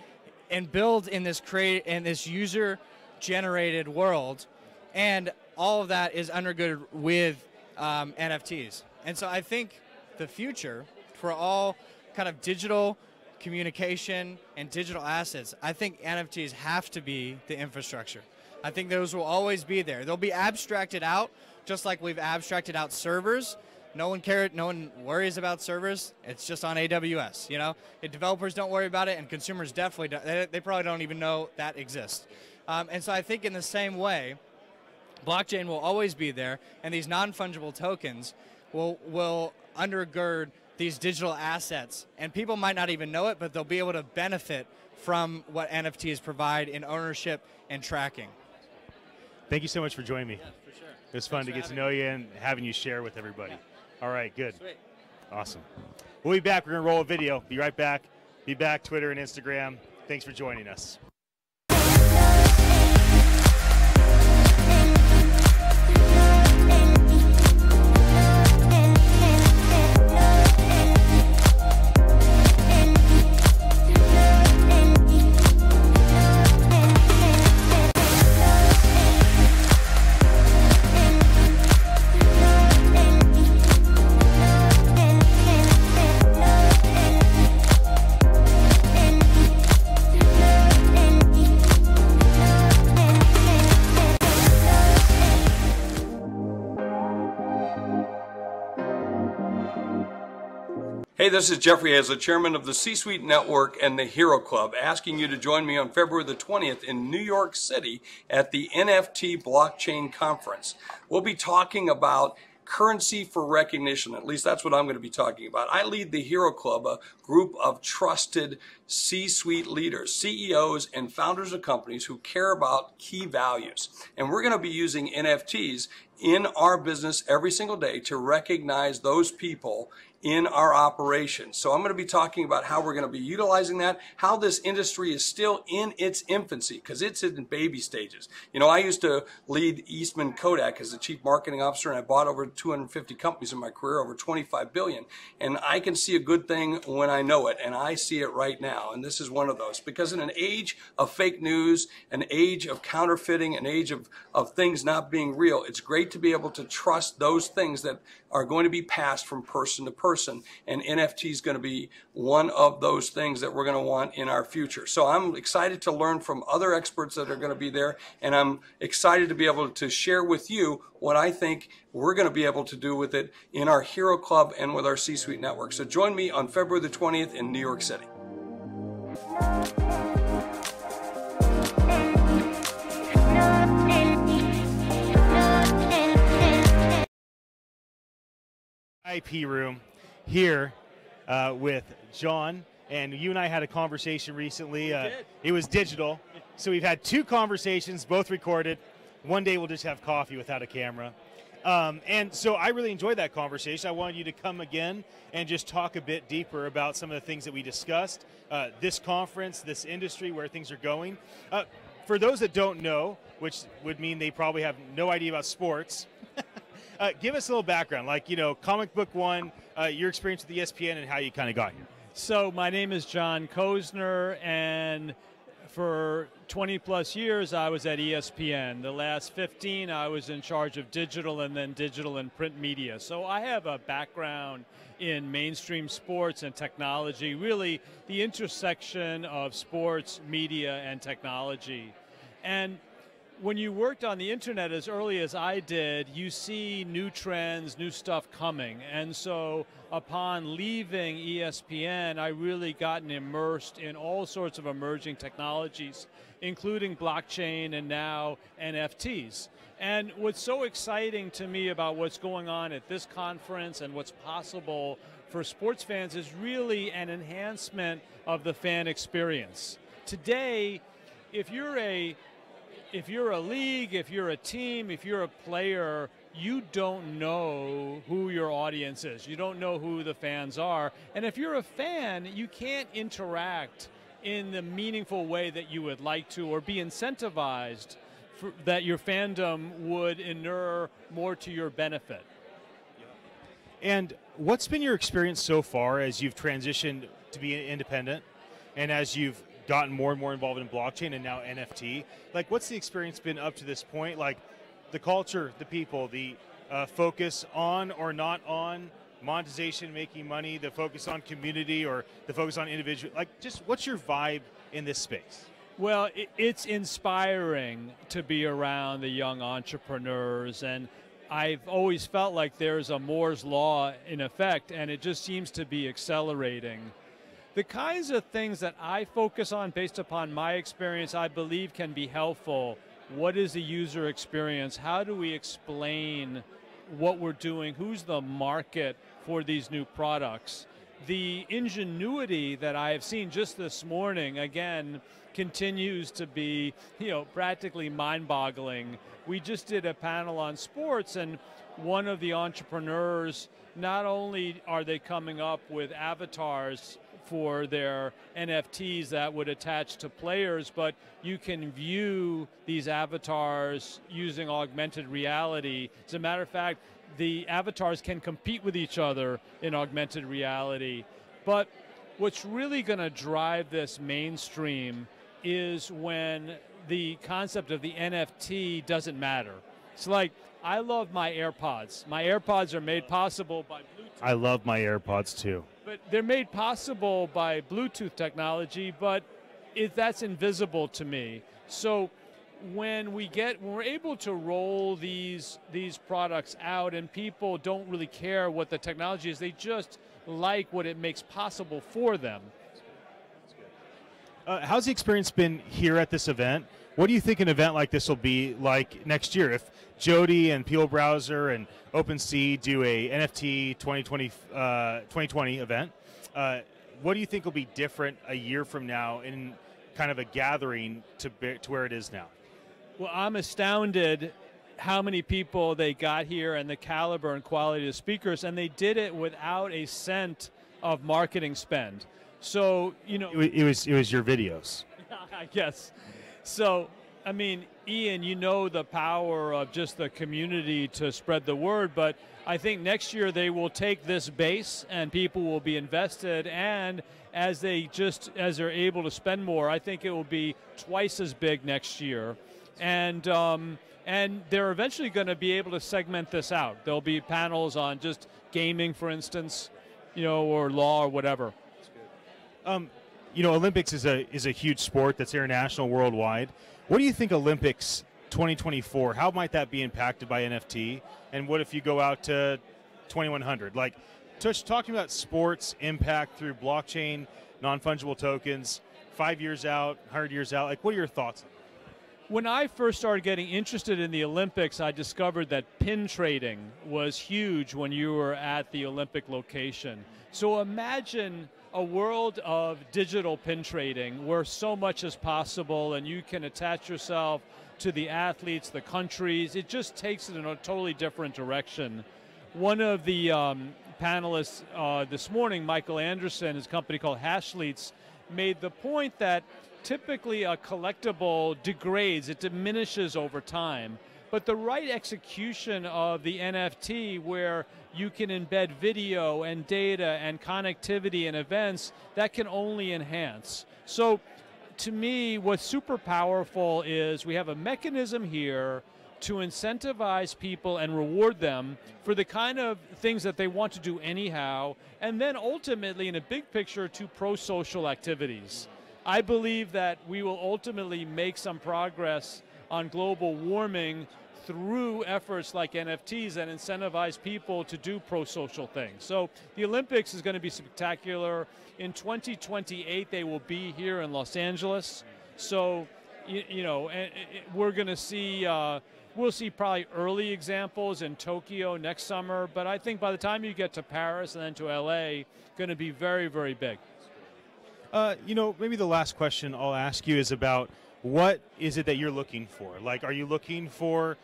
and build in this user-generated world, and all of that is undergirded with NFTs. And so I think the future for all kind of digital communication and digital assets, I think NFTs have to be the infrastructure. I think those will always be there. They'll be abstracted out, just like we've abstracted out servers. No one worries about servers. It's just on AWS, And developers don't worry about it, and consumers definitely don't. They probably don't even know that exists. And so I think in the same way, blockchain will always be there, and these non-fungible tokens will undergird these digital assets. And people might not even know it, but they'll be able to benefit from what NFTs provide in ownership and tracking. Thank you so much for joining me. Yeah, for sure. It was fun to get to know you and having you share with everybody. Yeah. All right, good. Sweet. Awesome. We'll be back. We're going to roll a video. Be right back. Be back, Twitter and Instagram. Thanks for joining us. Hey, this is Jeffrey Hazlett, chairman of the C-Suite Network and the Hero Club, asking you to join me on February the 20th in New York City at the NFT Blockchain Conference. We'll be talking about currency for recognition. At least that's what I'm going to be talking about. I lead the Hero Club, a group of trusted C-suite leaders, CEOs, and founders of companies who care about key values. And we're going to be using NFTs in our business every single day to recognize those people in our operations. So I'm going to be talking about how we're going to be utilizing that, how this industry is still in its infancy, because it's in baby stages. You know, I used to lead Eastman Kodak as the chief marketing officer, and I bought over 250 companies in my career, over 25 billion. And I can see a good thing when I know it, and I see it right now. And this is one of those, because in an age of fake news, an age of counterfeiting, an age of things not being real, it's great to be able to trust those things that are going to be passed from person to person, and NFT is going to be one of those things that we're going to want in our future. So I'm excited to learn from other experts that are going to be there, and I'm excited to be able to share with you what I think we're going to be able to do with it in our Hero Club and with our C-Suite network. So join me on February the 20th in New York City. IP room here with John, and you and I had a conversation recently. It was digital, so we've had two conversations, both recorded. One day we'll just have coffee without a camera. And so I really enjoyed that conversation. I wanted you to come again and just talk a bit deeper about some of the things that we discussed, this conference, this industry, where things are going. For those that don't know, which would mean they probably have no idea about sports, give us a little background, like, you know, Comic Book One, your experience with ESPN and how you kind of got here. So my name is John Kozner, and for 20 plus years I was at ESPN. The last 15 I was in charge of digital and then digital and print media. So I have a background in mainstream sports and technology, really the intersection of sports, media, and technology. And when you worked on the internet as early as I did, you see new trends, new stuff coming. And so upon leaving ESPN, I really gotten immersed in all sorts of emerging technologies, including blockchain and now NFTs. And what's so exciting to me about what's going on at this conference and what's possible for sports fans is really an enhancement of the fan experience. Today, if you're a league, if you're a team, if you're a player, you don't know who your audience is. You don't know who the fans are. And if you're a fan, you can't interact in the meaningful way that you would like to, or be incentivized that your fandom would inure more to your benefit. And what's been your experience so far as you've transitioned to be independent, and as you've gotten more and more involved in blockchain and now NFT? Like, what's the experience been up to this point? Like, the culture, the people, the focus on or not on monetization, making money, the focus on community, or the focus on individual. Like, just what's your vibe in this space? Well, it's inspiring to be around the young entrepreneurs, and I've always felt like there's a Moore's Law in effect, and it just seems to be accelerating. The kinds of things that I focus on based upon my experience, I believe can be helpful. What is the user experience? How do we explain what we're doing? Who's the market for these new products? The ingenuity that I have seen just this morning, again, continues to be, practically mind-boggling. We just did a panel on sports, and one of the entrepreneurs, not only are they coming up with avatars for their NFTs that would attach to players, but you can view these avatars using augmented reality. As a matter of fact, the avatars can compete with each other in augmented reality. But what's really going to drive this mainstream is when the concept of the NFT doesn't matter. It's like, I love my AirPods. My AirPods are made possible by Bluetooth. I love my AirPods too. But they're made possible by Bluetooth technology, but that's invisible to me. So when we're able to roll these products out, and people don't really care what the technology is, they just like what it makes possible for them. How's the experience been here at this event? What do you think an event like this will be like next year? If Jody and Peel Browser and OpenSea do a NFT 2020 event, what do you think will be different a year from now in kind of a gathering to where it is now? Well, I'm astounded how many people they got here and the caliber and quality of speakers, and they did it without a cent of marketing spend. So, you know, it was your videos. I guess. So, I mean, Ian, you know the power of just the community to spread the word, but I think next year they will take this base and people will be invested, and as they're able to spend more, I think it will be twice as big next year. And they're eventually going to be able to segment this out. There'll be panels on just gaming, for instance, you know, or law or whatever. You know, Olympics is a huge sport that's international, worldwide. What do you think Olympics 2024, how might that be impacted by NFT? And what if you go out to 2100? Like, talking about sports impact through blockchain, non-fungible tokens, 5 years out, 100 years out, like, what are your thoughts? When I first started getting interested in the Olympics, I discovered that pin trading was huge when you were at the Olympic location. So imagine a world of digital pin trading where so much is possible and you can attach yourself to the athletes, the countries. It just takes it in a totally different direction. One of the panelists this morning, Michael Anderson, his company called Hashleets, made the point that typically a collectible degrades, it diminishes over time. But the right execution of the NFT, where you can embed video and data and connectivity and events, that can only enhance. So to me, what's super powerful is we have a mechanism here to incentivize people and reward them for the kind of things that they want to do anyhow, and then ultimately, in a big picture, to pro-social activities. I believe that we will ultimately make some progress on global warming through efforts like NFTs that incentivize people to do pro-social things. So the Olympics is going to be spectacular. In 2028, they will be here in Los Angeles. So, you know, we're going to see, we'll see probably early examples in Tokyo next summer, but I think by the time you get to Paris and then to LA, going to be very, very big. You know, maybe the last question I'll ask you is about what is it that you're looking for? Like, are you looking for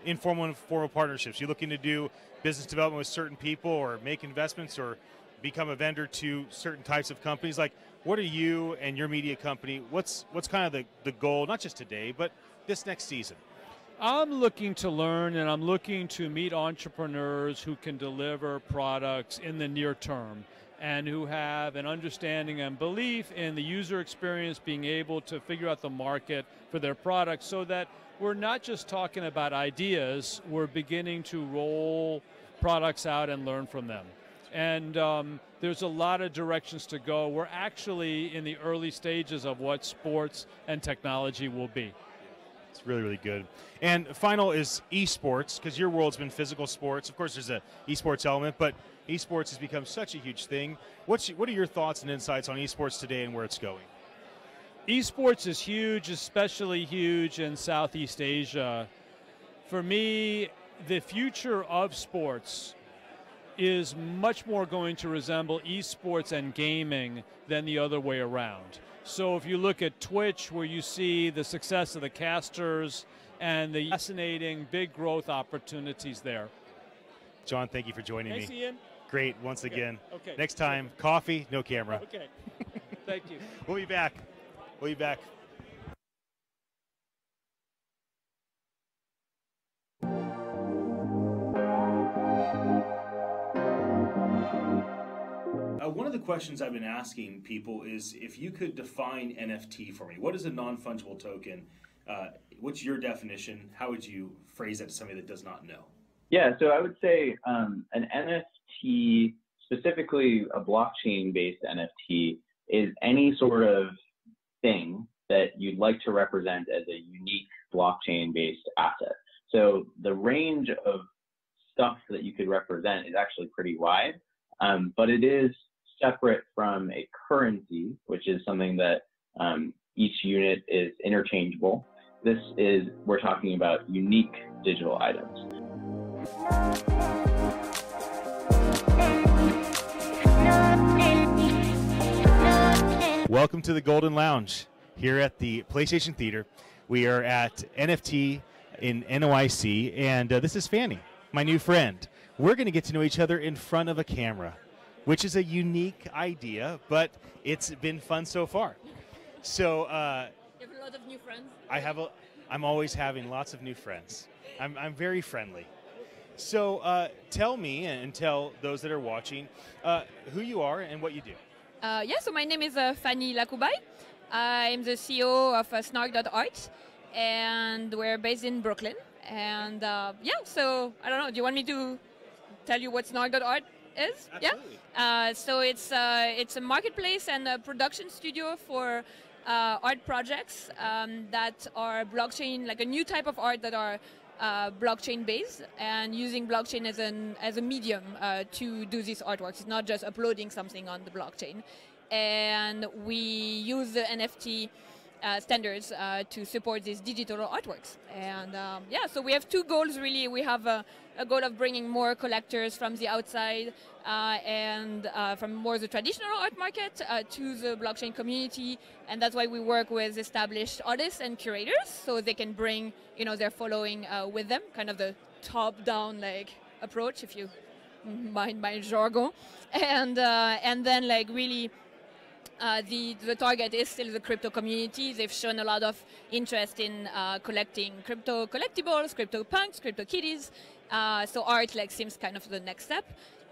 informal and formal partnerships? Are you looking to do business development with certain people or make investments or become a vendor to certain types of companies? Like, what are you and your media company, what's kind of the goal, not just today, but this next season? I'm looking to learn, and I'm looking to meet entrepreneurs who can deliver products in the near term and who have an understanding and belief in the user experience, being able to figure out the market for their products, so that we're not just talking about ideas, we're beginning to roll products out and learn from them. And there's a lot of directions to go. We're actually in the early stages of what sports and technology will be. It's really, really good. And final is esports, because your world's been physical sports. Of course, there's an esports element, but esports has become such a huge thing. What are your thoughts and insights on esports today and where it's going? Esports is huge, especially huge in Southeast Asia. For me, the future of sports is much more going to resemble esports and gaming than the other way around. So if you look at Twitch, where you see the success of the casters and the fascinating big growth opportunities there. John, thank you for joining me. Thanks, Ian. Great, once again. Okay. Next time, coffee, no camera. Okay. Thank you. We'll be back. We'll be back. One of the questions I've been asking people is, if you could define NFT for me, what is a non-fungible token? What's your definition? How would you phrase that to somebody that does not know? Yeah, so I would say an NFT, specifically a blockchain-based NFT, is any sort of thing that you'd like to represent as a unique blockchain-based asset. So the range of stuff that you could represent is actually pretty wide, but it is separate from a currency, which is something that Each unit is interchangeable. We're talking about unique digital items. Welcome to the Golden Lounge here at the PlayStation Theater. We are at NFT in NYC, and this is Fanny, my new friend. We're going to get to know each other in front of a camera, which is a unique idea, but it's been fun so far. So you have a lot of new friends? I'm always having lots of new friends. I'm very friendly. So tell me and tell those that are watching who you are and what you do. So my name is Fanny Lakubai. I'm the CEO of Snark.art, and we're based in Brooklyn. And so I don't know, do you want me to tell you what Snark.art is? Absolutely. Yeah. So it's a marketplace and a production studio for art projects that are blockchain, like a new type of art that are blockchain based and using blockchain as a medium to do these artworks. It's not just uploading something on the blockchain. And we use the NFT standards to support these digital artworks. And so we have two goals really. We have a goal of bringing more collectors from the outside and from more the traditional art market to the blockchain community. And that's why we work with established artists and curators so they can bring their following with them, kind of the top-down approach, if you mind my jargon. And then really the target is still the crypto community. They've shown a lot of interest in collecting crypto collectibles, crypto punks, crypto kitties. So art seems kind of the next step.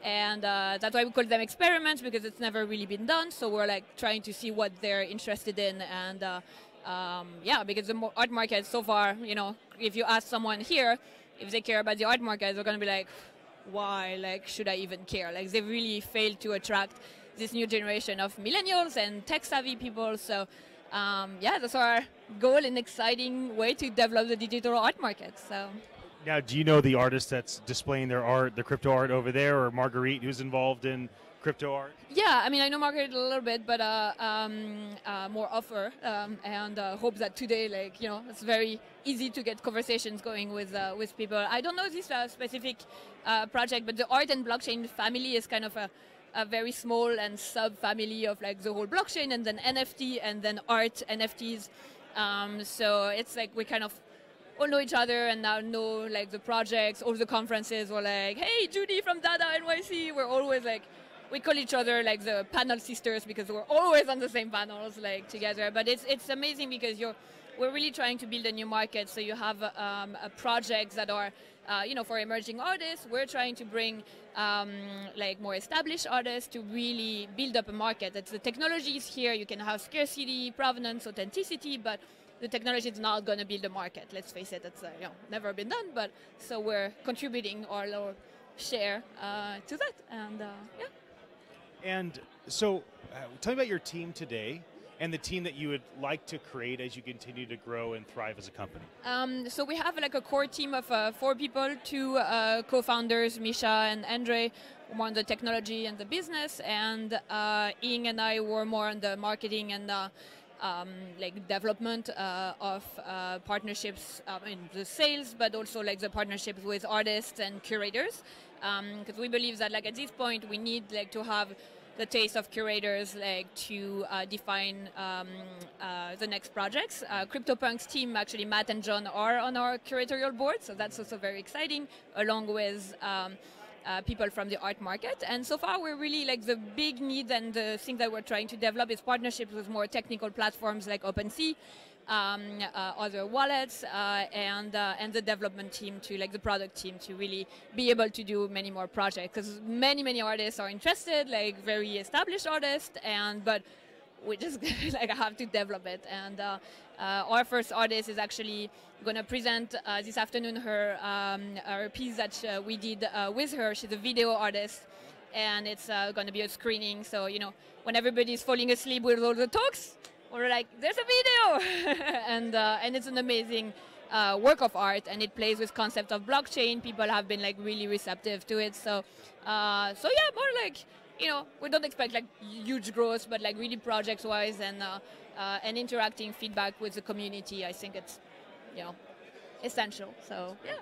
And that's why we call them experiments, because it's never really been done. So we're trying to see what they're interested in. And because the art market so far, if you ask someone here if they care about the art market, they're going to be like, why? Should I even care? They really failed to attract this new generation of millennials and tech-savvy people. So, that's our goal and exciting way to develop the digital art market. So. Now, do you know the artist that's displaying their art, the crypto art over there, or Marguerite, who's involved in crypto art? Yeah, I know Margaret a little bit, but more offer, and hope that today, it's very easy to get conversations going with people. I don't know this specific project, but the art and blockchain family is kind of a very small and sub-family of the whole blockchain, and then NFT, and then art NFTs. So it's we kind of all know each other and now know the projects, all the conferences. We're hey, Judy from Data.NYC. We're always we call each other the panel sisters because we're always on the same panels together. But it's amazing because we're really trying to build a new market. So you have projects that are for emerging artists. We're trying to bring more established artists to really build up a market. The technology is here. You can have scarcity, provenance, authenticity, but the technology is not going to build a market. Let's face it, it's never been done. But so we're contributing our little share to that, and And so, tell me about your team today and the team that you would like to create as you continue to grow and thrive as a company. So we have a core team of 4 people, 2 co-founders, Misha and Andre, more on the technology and the business, and Ing and I were more on the marketing and development of partnerships in the sales, but also the partnerships with artists and curators, because we believe that at this point we need to have the taste of curators to define the next projects. CryptoPunks team, actually Matt and John are on our curatorial board, so that's also very exciting, along with people from the art market. And so far we're really the big need and the thing that we're trying to develop is partnerships with more technical platforms like OpenSea, other wallets, and the development team to the product team to really be able to do many more projects, because many artists are interested, very established artists, but we just have to develop it. And our first artist is actually going to present this afternoon her piece that we did with her. She's a video artist, and it's going to be a screening. So when everybody's falling asleep with all the talks, we're there's a video, and it's an amazing work of art, and it plays with concept of blockchain. People have been really receptive to it. So yeah, more you know, we don't expect like huge growth, but like really project-wise and interacting feedback with the community. I think it's, you know, essential. So yeah.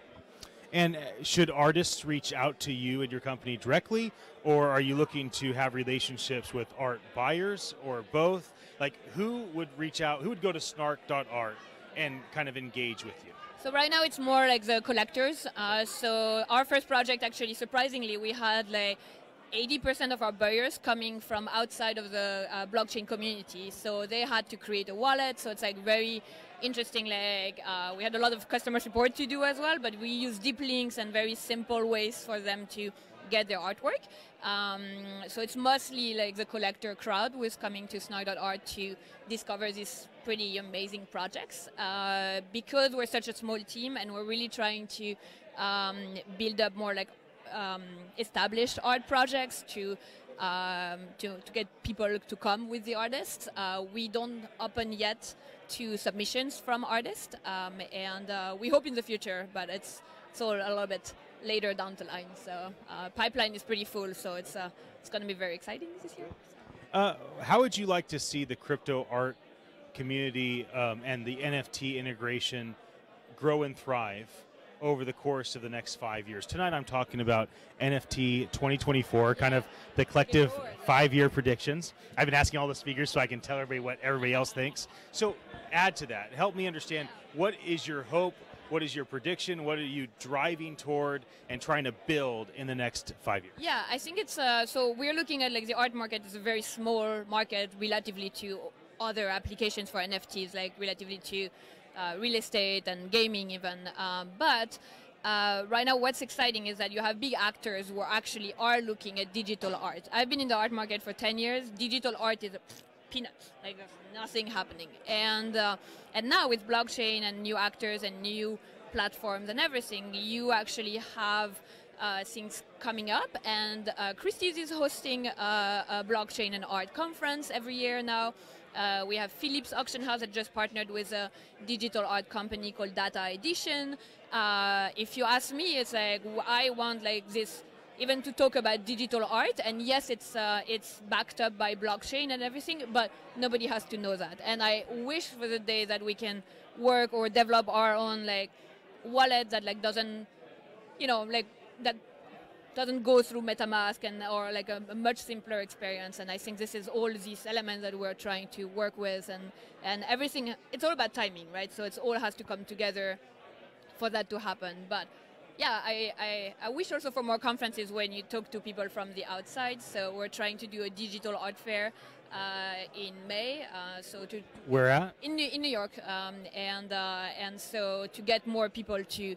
And should artists reach out to you and your company directly, or are you looking to have relationships with art buyers, or both? Like, who would reach out, who would go to snark.art and kind of engage with you? So right now it's more like the collectors. So our first project, actually, surprisingly, we had like 80% of our buyers coming from outside of the blockchain community. So they had to create a wallet. So it's like very interesting. Like we had a lot of customer support to do as well, but we use deep links and very simple ways for them to get their artwork. So it's mostly like the collector crowd who is coming to snark.art to discover these pretty amazing projects. Because we're such a small team and we're really trying to build up more like established art projects to get people to come with the artists. We don't open yet to submissions from artists, and we hope in the future, but it's all a little bit later down the line. So pipeline is pretty full, so it's going to be very exciting this year. How would you like to see the crypto art community and the NFT integration grow and thrive over the course of the next 5 years? Tonight I'm talking about NFT 2024, kind of the collective 5-year predictions. I've been asking all the speakers so I can tell everybody what everybody else thinks. So add to that. Help me understand, what is your hope, what is your prediction, what are you driving toward and trying to build in the next 5 years? Yeah, I think it's, so we're looking at like the art market is a very small market relatively to other applications for NFTs, like relatively to real estate and gaming even. But right now what's exciting is that you have big actors who actually are looking at digital art. I've been in the art market for 10 years. Digital art is peanuts, like there's nothing happening. And now with blockchain and new actors and new platforms and everything, you actually have things coming up. And Christie's is hosting a blockchain and art conference every year now. We have Philips Auction House that just partnered with a digital art company called Data Edition. If you ask me, it's like I want like this, even to talk about digital art. And yes, it's backed up by blockchain and everything, but nobody has to know that. And I wish for the day that we can work or develop our own like wallet that like doesn't, you know, like that doesn't go through MetaMask and or like a much simpler experience. And I think this is all these elements that we're trying to work with, and everything. It's all about timing, right? So it's all has to come together for that to happen. But yeah, I wish also for more conferences when you talk to people from the outside. So we're trying to do a digital art fair in May. Where at? In New York, and so to get more people to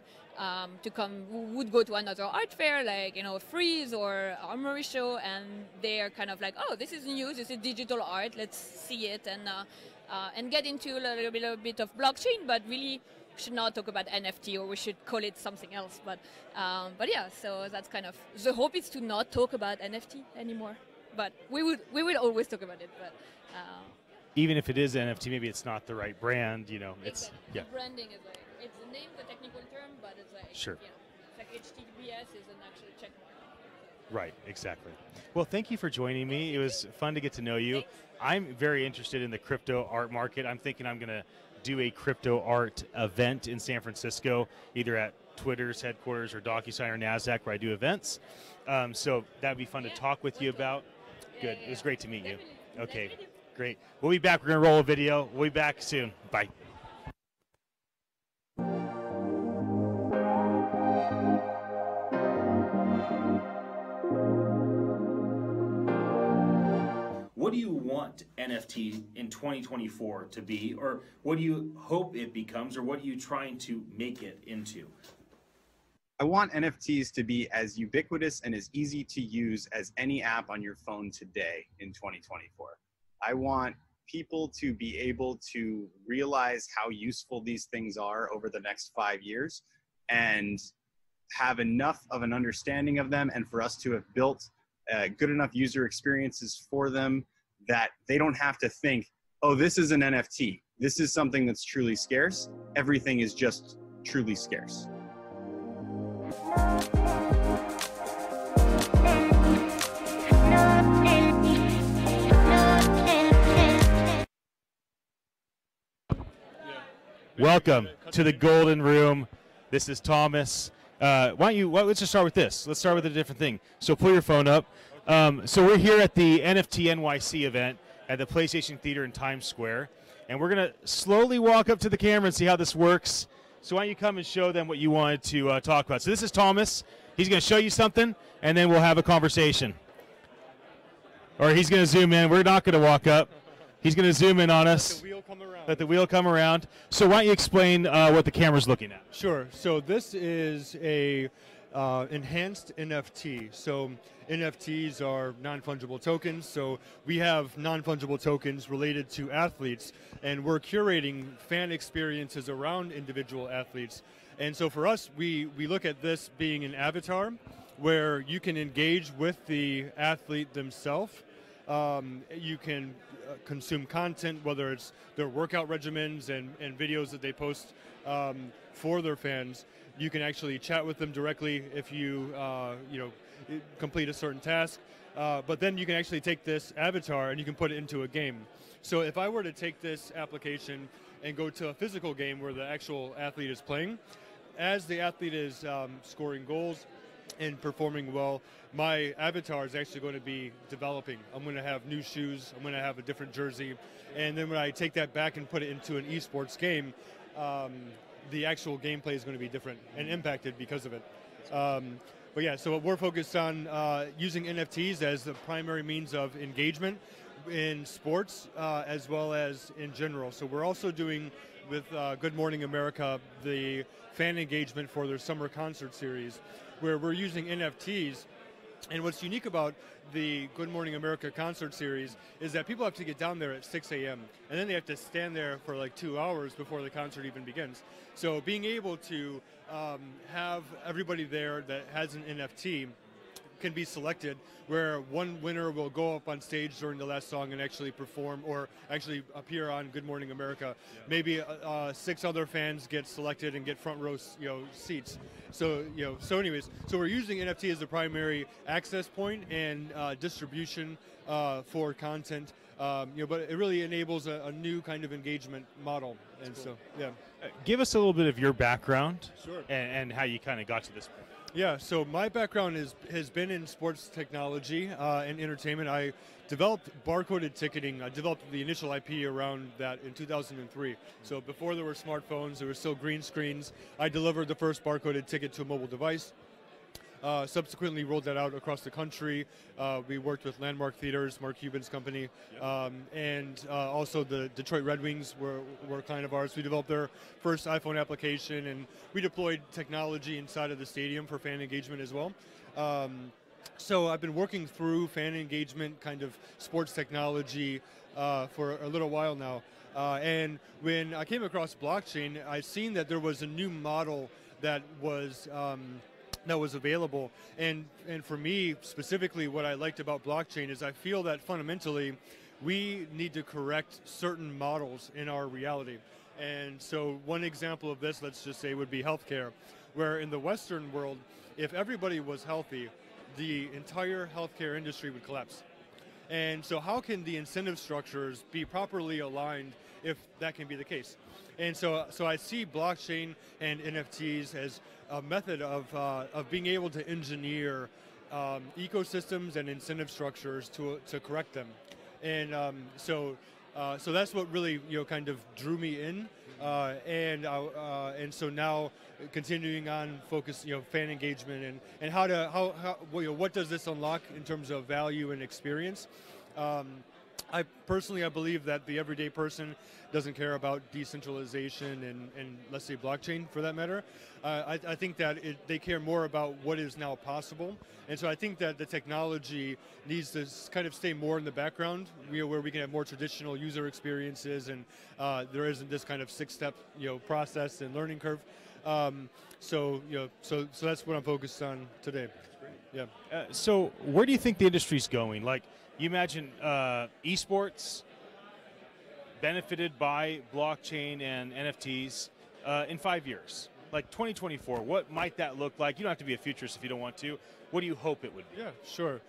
come, who would go to another art fair, like, you know, Freeze or Armory Show, and they're kind of like, oh, this is new, this is digital art, let's see it, and get into a little bit of blockchain, but really should not talk about NFT, or we should call it something else. But yeah, so that's kind of the hope, is to not talk about NFT anymore. But we will always talk about it. But even if it is NFT, maybe it's not the right brand. You know, it's yeah. The branding is like, it's the name, the technical term, but it's like, sure. You know, it's like HTTPS is an actual check mark. Right, exactly. Well, thank you for joining me. It was fun to get to know you. Thanks. I'm very interested in the crypto art market. I'm thinking I'm going to do a crypto art event in San Francisco, either at Twitter's headquarters or DocuSign or NASDAQ, where I do events. So that'd be fun to talk with you about. Good. It was great to meet you. Okay, great. We'll be back. We're going to roll a video. We'll be back soon. Bye. What do you want NFT in 2024 to be, or what do you hope it becomes, or what are you trying to make it into? I want NFTs to be as ubiquitous and as easy to use as any app on your phone today in 2024. I want people to be able to realize how useful these things are over the next 5 years and have enough of an understanding of them, and for us to have built good enough user experiences for them that they don't have to think, oh, this is an NFT. This is something that's truly scarce. Everything is just truly scarce. No. Welcome to the Golden Room. This is Thomas. Let's just start with this. Let's start with a different thing. So pull your phone up. So we're here at the NFT.NYC event at the PlayStation Theater in Times Square. And we're going to slowly walk up to the camera and see how this works. So why don't you come and show them what you wanted to talk about. So this is Thomas. He's going to show you something, and then we'll have a conversation. Or he's going to zoom in. We're not going to walk up. He's going to zoom in on us. Let the wheel come around. So why don't you explain what the camera's looking at? Sure. So this is a enhanced NFT. So NFTs are non-fungible tokens. So we have non-fungible tokens related to athletes, and we're curating fan experiences around individual athletes. And so for us, we look at this being an avatar where you can engage with the athlete themselves. You can consume content, whether it's their workout regimens and videos that they post for their fans. You can actually chat with them directly if you complete a certain task. But then you can actually take this avatar and you can put it into a game. So if I were to take this application and go to a physical game where the actual athlete is playing, as the athlete is scoring goals and performing well, my avatar is actually going to be developing. I'm going to have new shoes, I'm going to have a different jersey, and then when I take that back and put it into an esports game, the actual gameplay is going to be different and impacted because of it. But yeah, so we're focused on using NFTs as the primary means of engagement in sports as well as in general. So we're also doing with Good Morning America the fan engagement for their summer concert series, where we're using NFTs. And what's unique about the Good Morning America concert series is that people have to get down there at 6 a.m. and then they have to stand there for like 2 hours before the concert even begins. So being able to have everybody there that has an NFT can be selected, where one winner will go up on stage during the last song and actually perform or actually appear on Good Morning America. Yeah. Maybe 6 other fans get selected and get front row seats. So anyways, so we're using NFT as the primary access point and distribution for content. But it really enables a new kind of engagement model. And cool. So yeah. Give us a little bit of your background. Sure. And how you kind of got to this point. Yeah, so my background has been in sports technology and entertainment. I developed barcoded ticketing. I developed the initial IP around that in 2003. So before there were smartphones, there were still green screens. I delivered the first barcoded ticket to a mobile device. Subsequently rolled that out across the country. We worked with Landmark Theaters, Mark Cuban's company, and also the Detroit Red Wings were a client of ours. We developed their first iPhone application, and we deployed technology inside of the stadium for fan engagement as well. So I've been working through fan engagement, kind of sports technology for a little while now. And when I came across blockchain, I seen that there was a new model that was available, and for me specifically, what I liked about blockchain is I feel that fundamentally we need to correct certain models in our reality. And so one example of this, let's just say, would be healthcare, where in the Western world, if everybody was healthy, the entire healthcare industry would collapse. And so how can the incentive structures be properly aligned if that can be the case? And so I see blockchain and NFTs as a method of being able to engineer ecosystems and incentive structures to correct them. And so that's what really kind of drew me in, and so now continuing on focus fan engagement and what does this unlock in terms of value and experience. I believe that the everyday person doesn't care about decentralization and let's say blockchain for that matter. I think that they care more about what is now possible, and so I think that the technology needs to kind of stay more in the background, where we can have more traditional user experiences, and there isn't this kind of 6-step process and learning curve. So that's what I'm focused on today. Yeah. So where do you think the industry's going? Like, you imagine esports benefited by blockchain and NFTs in 5 years, like 2024. What might that look like? You don't have to be a futurist if you don't want to. What do you hope it would be? Yeah, sure.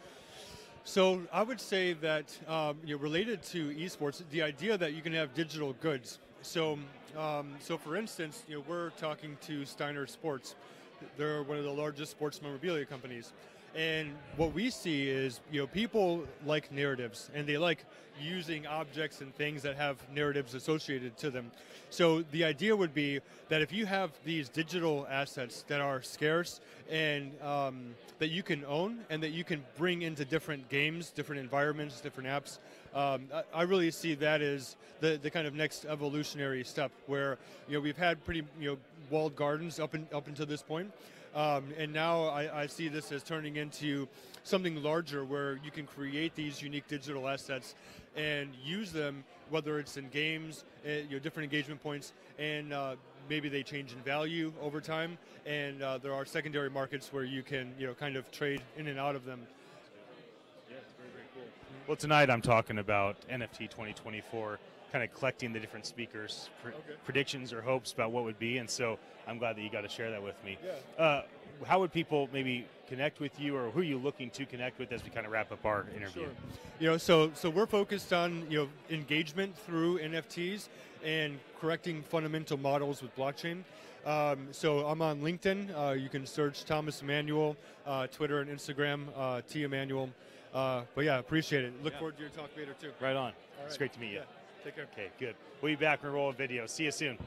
So I would say that related to esports, the idea that you can have digital goods So for instance, we're talking to Steiner Sports. They're one of the largest sports memorabilia companies. And what we see is, people like narratives, and they like using objects and things that have narratives associated to them. So the idea would be that if you have these digital assets that are scarce and that you can own and that you can bring into different games, different environments, different apps, I really see that as the kind of next evolutionary step where we've had pretty walled gardens up until this point. And now I see this as turning into something larger where you can create these unique digital assets and use them, whether it's in games, different engagement points, and maybe they change in value over time. And there are secondary markets where you can kind of trade in and out of them. Yeah, it's very, very cool. Well, tonight I'm talking about NFT 2024, kind of collecting the different speakers' predictions or hopes about what would be, and so I'm glad that you got to share that with me. Yeah. How would people maybe connect with you, or who are you looking to connect with as we kind of wrap up our interview? Sure. So we're focused on engagement through NFTs and correcting fundamental models with blockchain. So I'm on LinkedIn. You can search Thomas Emanuel, Twitter and Instagram, T Emanuel. But yeah, appreciate it. Look forward to your talk later too. Right on. All It's right. great to meet you. Yeah. Take care. Okay, good. We'll be back and roll a video. See you soon.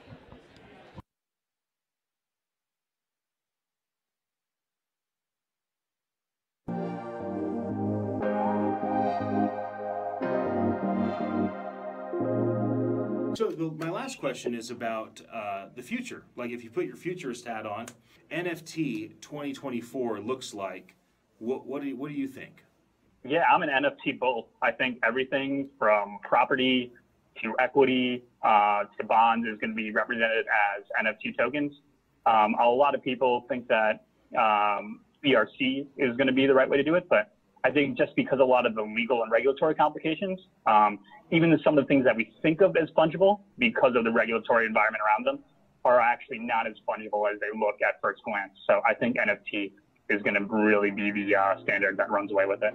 So my last question is about the future. Like, if you put your futurist hat on, NFT 2024 looks like. What do you think? Yeah, I'm an NFT bull. I think everything from property to equity to bonds is going to be represented as NFT tokens. A lot of people think that ERC is going to be the right way to do it, but I think just because a lot of the legal and regulatory complications, even some of the things that we think of as fungible because of the regulatory environment around them, are actually not as fungible as they look at first glance. So I think NFT is going to really be the standard that runs away with it.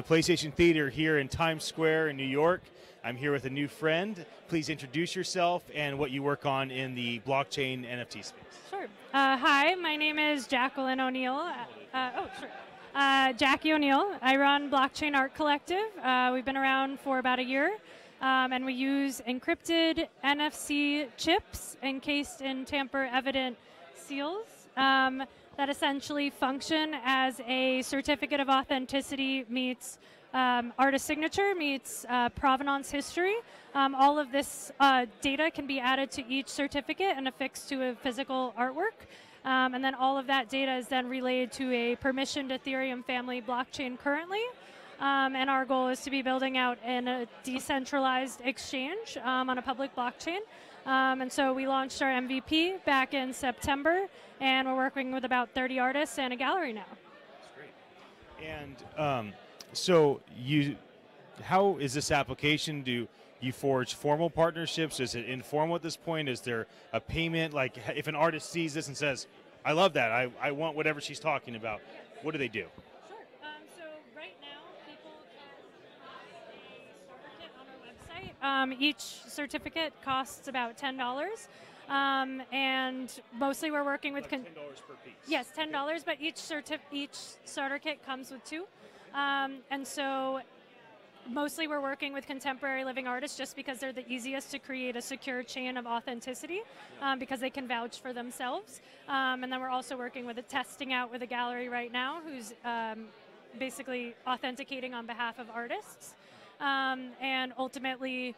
PlayStation Theater here in Times Square in New York. I'm here with a new friend. Please introduce yourself and what you work on in the blockchain NFT space. Sure. Hi, my name is Jacqueline O'Neill. Jackie O'Neill. I run Blockchain Art Collective. We've been around for about a year, and we use encrypted NFC chips encased in tamper-evident seals that essentially function as a certificate of authenticity meets artist signature meets provenance history. All of this data can be added to each certificate and affixed to a physical artwork. And then all of that data is then relayed to a permissioned Ethereum family blockchain currently. and our goal is to be building out in a decentralized exchange on a public blockchain. And so we launched our MVP back in September, and we're working with about 30 artists and a gallery now. That's great. And so how is this application? Do you forge formal partnerships? Is it informal at this point? Is there a payment? Like if an artist sees this and says, I love that, I want whatever she's talking about, what do they do? Sure. So right now, people can buy a starter kit on our website. Each certificate costs about $10. And mostly we're working with... Like $10 per piece. Yes, $10, but each starter kit comes with 2. And so mostly we're working with contemporary living artists just because they're the easiest to create a secure chain of authenticity because they can vouch for themselves. And then we're also working with testing out with a gallery right now who's basically authenticating on behalf of artists. And ultimately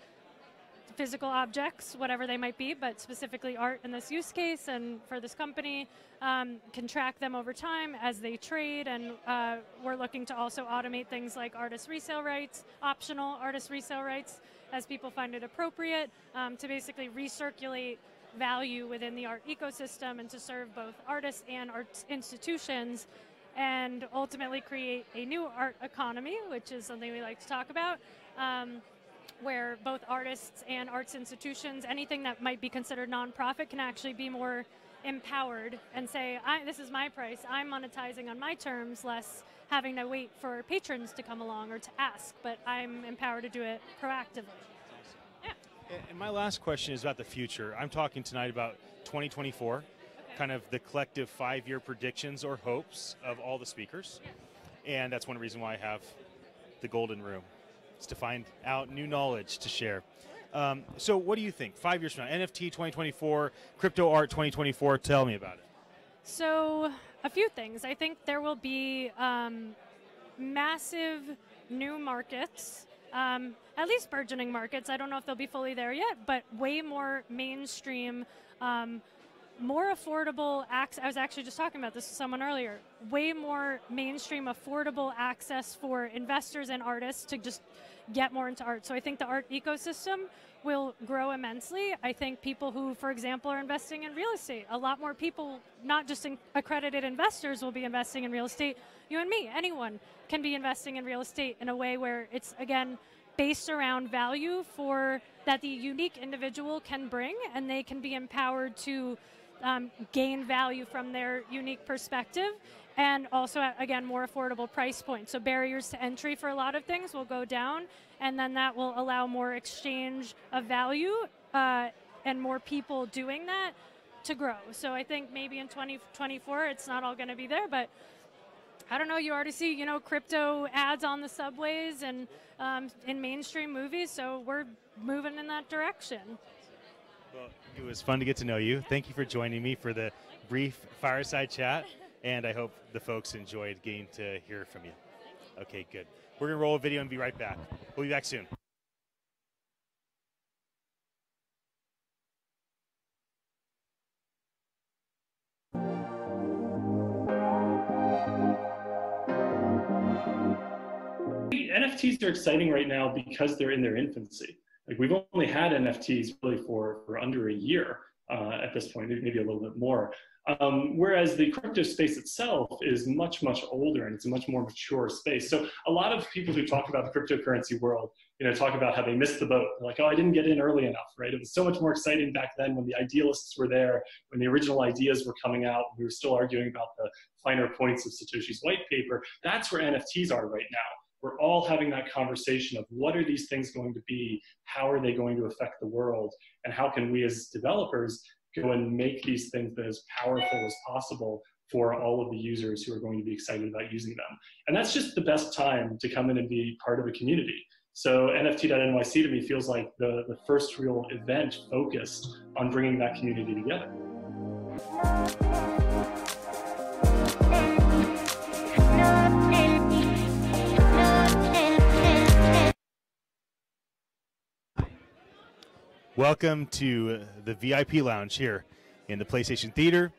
physical objects, whatever they might be, but specifically art in this use case and for this company, can track them over time as they trade, and we're looking to also automate things like artist resale rights, optional artist resale rights, as people find it appropriate, to basically recirculate value within the art ecosystem and to serve both artists and art institutions, and ultimately create a new art economy, which is something we like to talk about, where both artists and arts institutions, anything that might be considered nonprofit, can actually be more empowered and say, this is my price, I'm monetizing on my terms, less having to wait for patrons to come along or to ask, but I'm empowered to do it proactively. Yeah. And my last question is about the future. I'm talking tonight about 2024, okay. Kind of the collective 5-year predictions or hopes of all the speakers. Yeah. And that's one reason why I have the Golden Room. Is to find out new knowledge to share. So what do you think 5 years from now? NFT 2024, crypto art 2024, tell me about it. So a few things. I think there will be massive new markets, at least burgeoning markets. I don't know if they'll be fully there yet, but way more mainstream, more affordable access. I was actually just talking about this with someone earlier. Way more mainstream, affordable access for investors and artists to just get more into art. So I think the art ecosystem will grow immensely. I think people who, for example, are investing in real estate, a lot more people, not just accredited investors, will be investing in real estate. You and me, anyone can be investing in real estate in a way where it's, again, based around value that the unique individual can bring, and they can be empowered to gain value from their unique perspective, and also at, again, more affordable price points. So barriers to entry for a lot of things will go down, and then that will allow more exchange of value and more people doing that to grow. So I think maybe in 2024 it's not all going to be there, but I don't know, you already see, crypto ads on the subways and in mainstream movies, so we're moving in that direction. Well, it was fun to get to know you. Thank you for joining me for the brief fireside chat, and I hope the folks enjoyed getting to hear from you. Okay, good. We're going to roll a video and be right back. We'll be back soon. NFTs are exciting right now because they're in their infancy. Like, we've only had NFTs really for under a year at this point, maybe a little bit more. Whereas the crypto space itself is much, much older, and it's a much more mature space. So a lot of people who talk about the cryptocurrency world, talk about how they missed the boat. They're like, oh, I didn't get in early enough, right? It was so much more exciting back then when the idealists were there, when the original ideas were coming out, we were still arguing about the finer points of Satoshi's white paper. That's where NFTs are right now. We're all having that conversation of what are these things going to be, how are they going to affect the world, and how can we as developers go and make these things as powerful as possible for all of the users who are going to be excited about using them. And that's just the best time to come in and be part of a community. So NFT.NYC to me feels like the first real event focused on bringing that community together. Welcome to the VIP Lounge here in the PlayStation Theater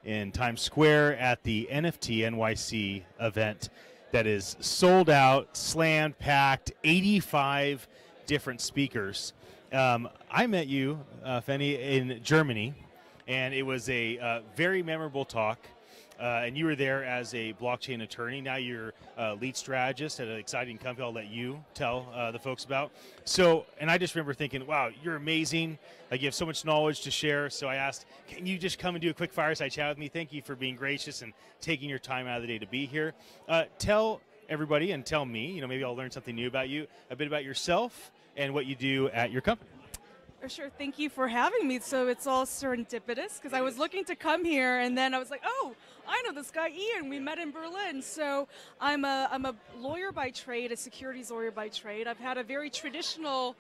in Times Square at the NFT.NYC event. that is sold out, slammed, packed, 85 different speakers. I met you, Fanny, in Germany, and it was a very memorable talk. And you were there as a blockchain attorney. Now you're a lead strategist at an exciting company I'll let you tell the folks about. So, and I just remember thinking, wow, you're amazing. Like, you have so much knowledge to share. So I asked, can you just come and do a quick fireside chat with me? Thank you for being gracious and taking your time out of the day to be here. Tell everybody and tell me, maybe I'll learn something new about you, a bit about yourself and what you do at your company. Sure, thank you for having me. So it's all serendipitous because I was looking to come here and then I was like, oh, I know this guy Ian. We met in Berlin. So I'm a lawyer by trade, a securities lawyer by trade. I've had a very traditional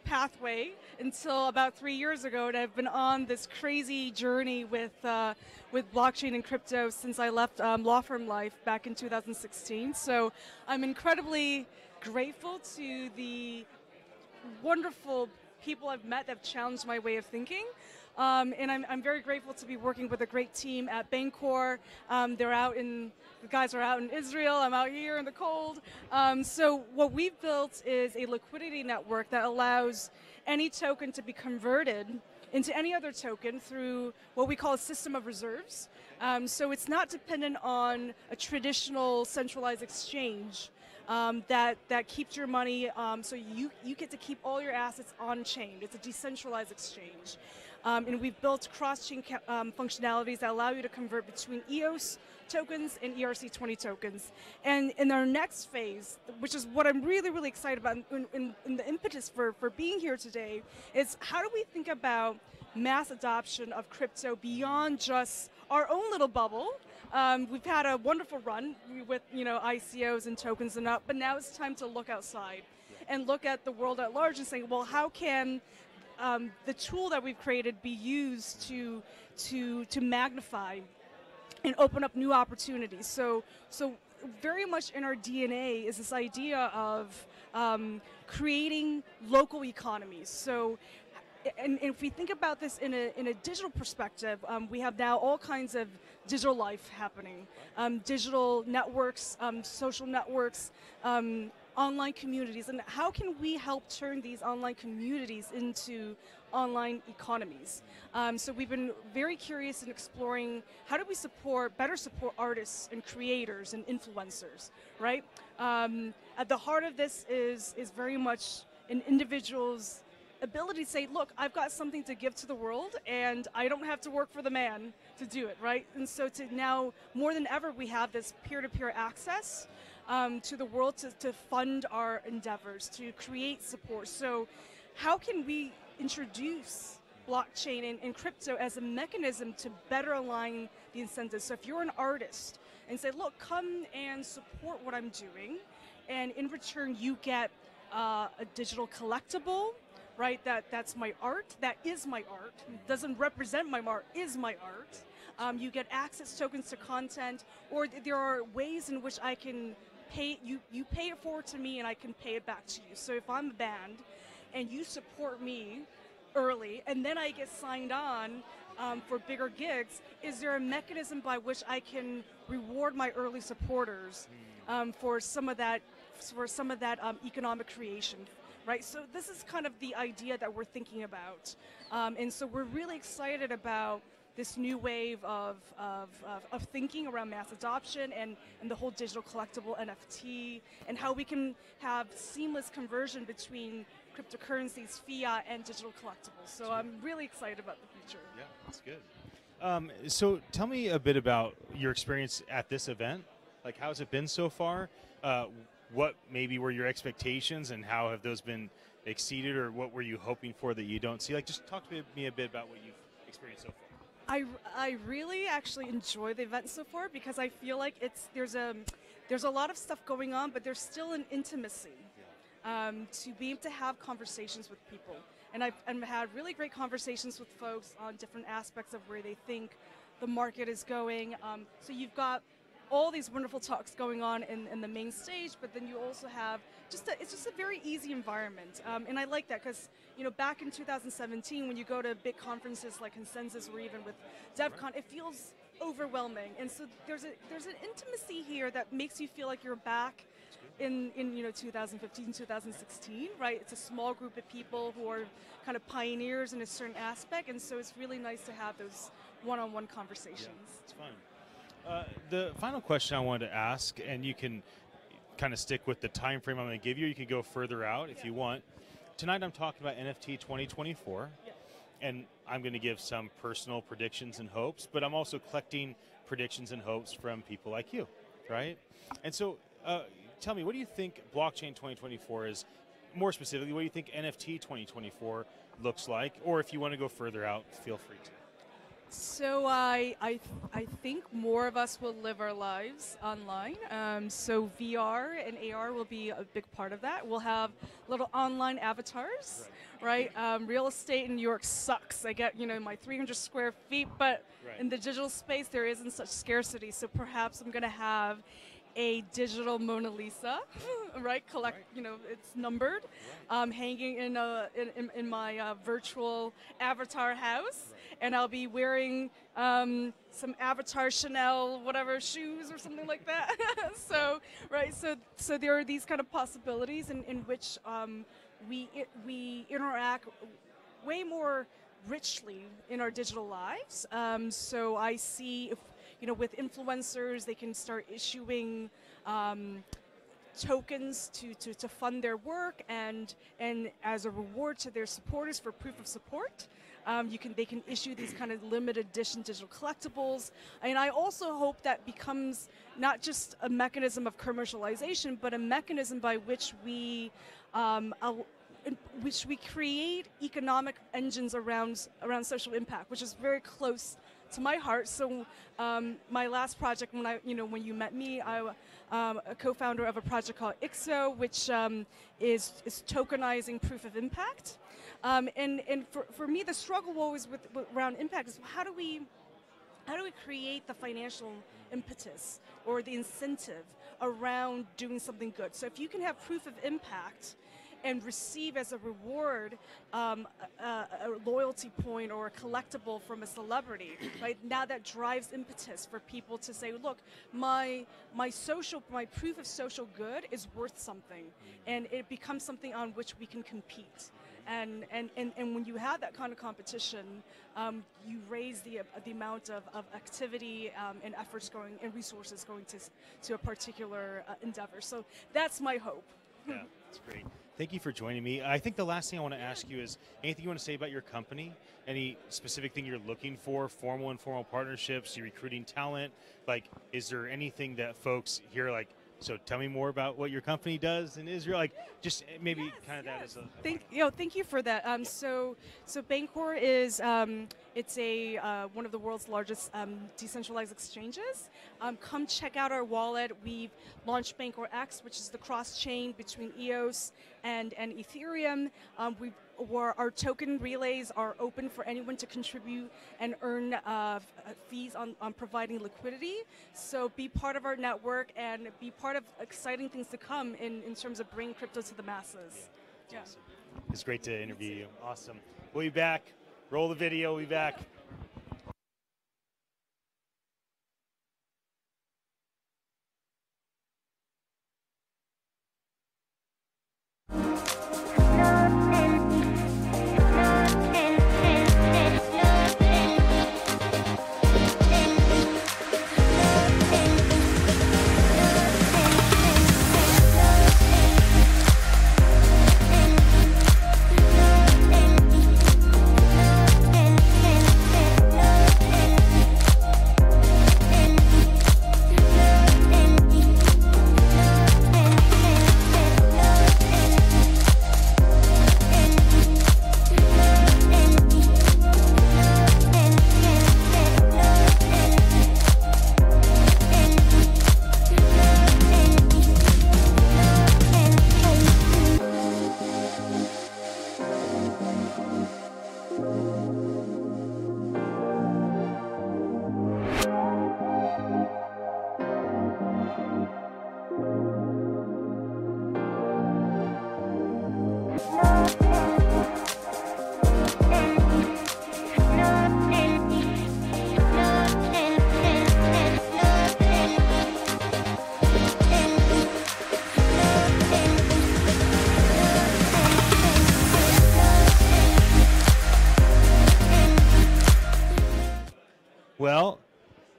pathway until about 3 years ago, and I've been on this crazy journey with blockchain and crypto since I left law firm life back in 2016. So I'm incredibly grateful to the wonderful people I've met that have challenged my way of thinking. And I'm very grateful to be working with a great team at Bancor. The guys are out in Israel. I'm out here in the cold. So what we've built is a liquidity network that allows any token to be converted into any other token through what we call a system of reserves. So it's not dependent on a traditional centralized exchange. That keeps your money, so you get to keep all your assets on-chain. It's a decentralized exchange. And we've built cross-chain functionalities that allow you to convert between EOS tokens and ERC20 tokens. And in our next phase, which is what I'm really, really excited about in the impetus for being here today, is how do we think about mass adoption of crypto beyond just our own little bubble. We've had a wonderful run with ICOs and tokens and up, but now it's time to look outside and look at the world at large and say, well, how can the tool that we've created be used to magnify and open up new opportunities? So very much in our DNA is this idea of creating local economies. So. And if we think about this in a digital perspective, we have now all kinds of digital life happening. Digital networks, social networks, online communities. And how can we help turn these online communities into online economies? So we've been very curious in exploring how do we better support artists and creators and influencers, right? At the heart of this is very much an individual's ability to say, look, I've got something to give to the world and I don't have to work for the man to do it, right? And so now, more than ever, we have this peer-to-peer access to the world to fund our endeavors, to create support. So how can we introduce blockchain and crypto as a mechanism to better align the incentives? So if you're an artist and say, look, come and support what I'm doing, and in return you get a digital collectible, right? That's my art. That is my art. It doesn't represent my art. Is my art. You get access tokens to content, or there are ways in which I can pay you. You pay it forward to me, and I can pay it back to you. So if I'm a band, and you support me early, and then I get signed on for bigger gigs, is there a mechanism by which I can reward my early supporters for some of that economic creation? Right, so this is kind of the idea that we're thinking about, and so we're really excited about this new wave of thinking around mass adoption and the whole digital collectible NFT, and how we can have seamless conversion between cryptocurrencies, fiat, and digital collectibles. So I'm really excited about the future. Yeah, that's good. So tell me a bit about your experience at this event. Like, how's it been so far? What maybe were your expectations, and how have those been exceeded, or what were you hoping for that you don't see? Like, just talk to me a bit about what you've experienced so far. I really actually enjoy the event so far because I feel like there's a lot of stuff going on, but there's still an intimacy to be able to have conversations with people. And I've had really great conversations with folks on different aspects of where they think the market is going. So you've got all these wonderful talks going on in the main stage, but then you also have it's just a very easy environment, and I like that because back in 2017 when you go to big conferences like Consensus or even with DevCon, it feels overwhelming. And so there's an intimacy here that makes you feel like you're back in 2015, 2016, right? It's a small group of people who are kind of pioneers in a certain aspect, and so it's really nice to have those one-on-one conversations. Yeah, it's fun. The final question I wanted to ask, and you can kind of stick with the time frame I'm going to give you. You can go further out if you want. Tonight I'm talking about NFT 2024, and I'm going to give some personal predictions and hopes, but I'm also collecting predictions and hopes from people like you, right? And so tell me, what do you think blockchain 2024 is? More specifically, what do you think NFT 2024 looks like? Or if you want to go further out, feel free to. So I think more of us will live our lives online. So VR and AR will be a big part of that. We'll have little online avatars, right? Real estate in New York sucks. I get my 300 square feet, but in the digital space there isn't such scarcity. So perhaps I'm going to have a digital Mona Lisa, right? It's numbered, hanging in my virtual avatar house, and I'll be wearing some avatar Chanel whatever shoes or something like that. So there are these kind of possibilities in which we interact way more richly in our digital lives. So I see if with influencers, they can start issuing tokens to fund their work, and as a reward to their supporters for proof of support, they can issue these kind of limited edition digital collectibles. And I also hope that becomes not just a mechanism of commercialization, but a mechanism by which we create economic engines around social impact, which is very close to my heart. So my last project, when you met me, I'm a co-founder of a project called IXO, which is tokenizing proof of impact. And for me, the struggle always around impact is how do we create the financial impetus or the incentive around doing something good? So if you can have proof of impact and receive as a reward a loyalty point or a collectible from a celebrity, right? Now that drives impetus for people to say, look, my proof of social good is worth something, and it becomes something on which we can compete. And when you have that kind of competition, you raise the amount of activity and efforts going and resources going to a particular endeavor. So that's my hope. Yeah, that's great. Thank you for joining me. I think the last thing I want to ask you is anything you want to say about your company? Any specific thing you're looking for? Formal, informal partnerships? You're recruiting talent? Like, is there anything that folks here like? So tell me more about what your company does in Israel. Like, just maybe kind of that as a. Thank you for that. So Bancor is it's one of the world's largest decentralized exchanges. Come check out our wallet. We've launched Bancor X, which is the cross chain between EOS and Ethereum. Our token relays are open for anyone to contribute and earn fees on providing liquidity. So be part of our network and be part of exciting things to come in terms of bringing crypto to the masses. Yeah. Awesome. It's great to interview you. Awesome. We'll be back. Roll the video. We'll be back.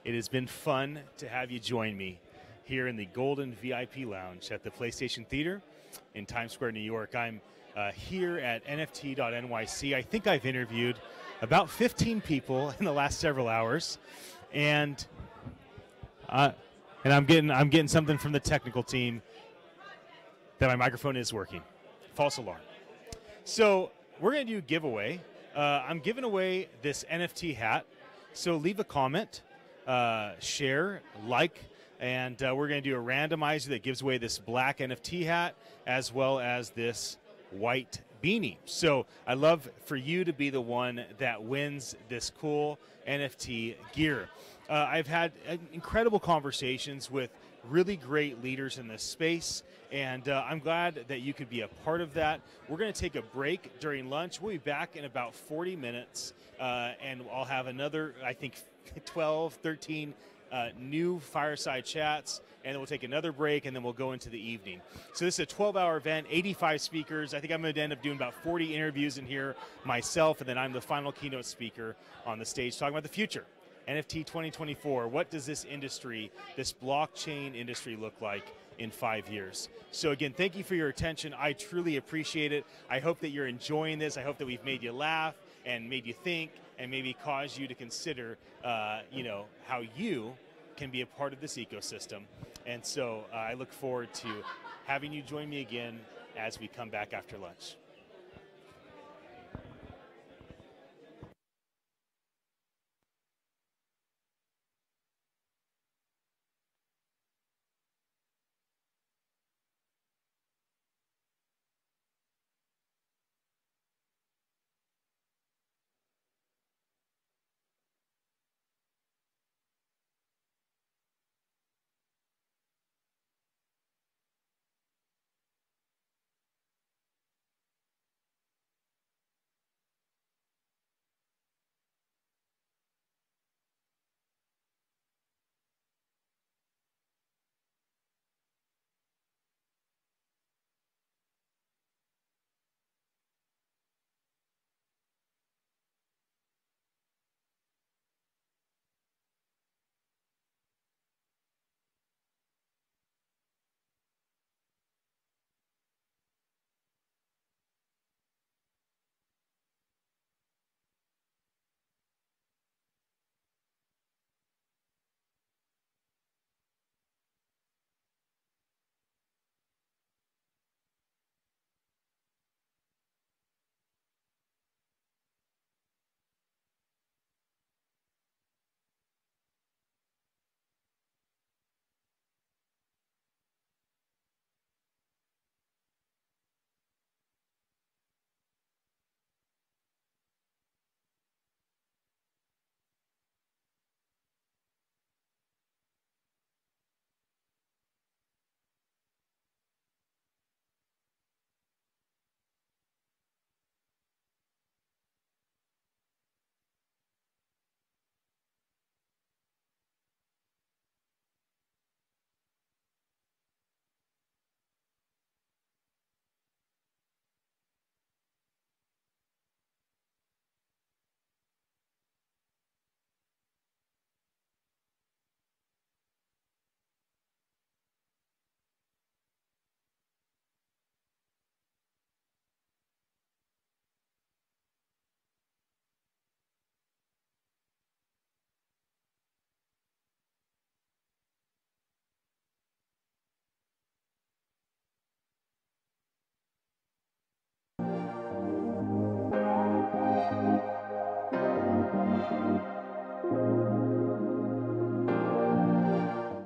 It has been fun to have you join me here in the Golden VIP Lounge at the PlayStation Theater in Times Square, New York. I'm here at NFT.NYC. I think I've interviewed about 15 people in the last several hours, and I'm getting something from the technical team that my microphone is working. False alarm. So we're going to do a giveaway. I'm giving away this NFT hat. So leave a comment, share, like, and we're going to do a randomizer that gives away this black NFT hat as well as this white beanie. So I'd love for you to be the one that wins this cool NFT gear. I've had incredible conversations with really great leaders in this space, and I'm glad that you could be a part of that. We're going to take a break during lunch. We'll be back in about 40 minutes, and I'll have another, I think, 12, 13 new fireside chats, and then we'll take another break, and then we'll go into the evening. So this is a 12-hour event, 85 speakers. I think I'm going to end up doing about 40 interviews in here myself, and then I'm the final keynote speaker on the stage talking about the future. NFT 2024, what does this industry, this blockchain industry look like in 5 years? So again, thank you for your attention. I truly appreciate it. I hope that you're enjoying this. I hope that we've made you laugh and made you think and maybe caused you to consider, how you can be a part of this ecosystem. And so I look forward to having you join me again as we come back after lunch.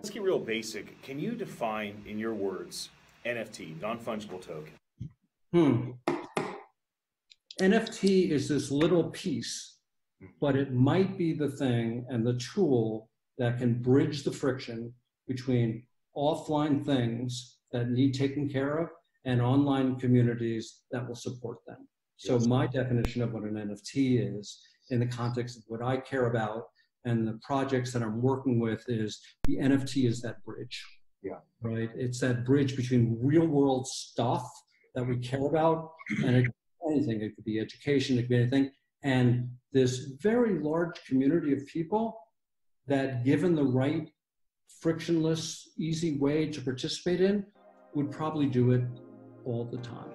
Let's get real basic. Can you define, in your words, NFT, non-fungible token? NFT is this little piece, but it might be the thing and the tool that can bridge the friction between offline things that need taken care of and online communities that will support them. So my definition of what an NFT is, in the context of what I care about and the projects that I'm working with, is the NFT is that bridge. Yeah. Right? It's that bridge between real world stuff that we care about and anything. It could be education, it could be anything. And this very large community of people that, given the right frictionless, easy way to participate in, would probably do it all the time.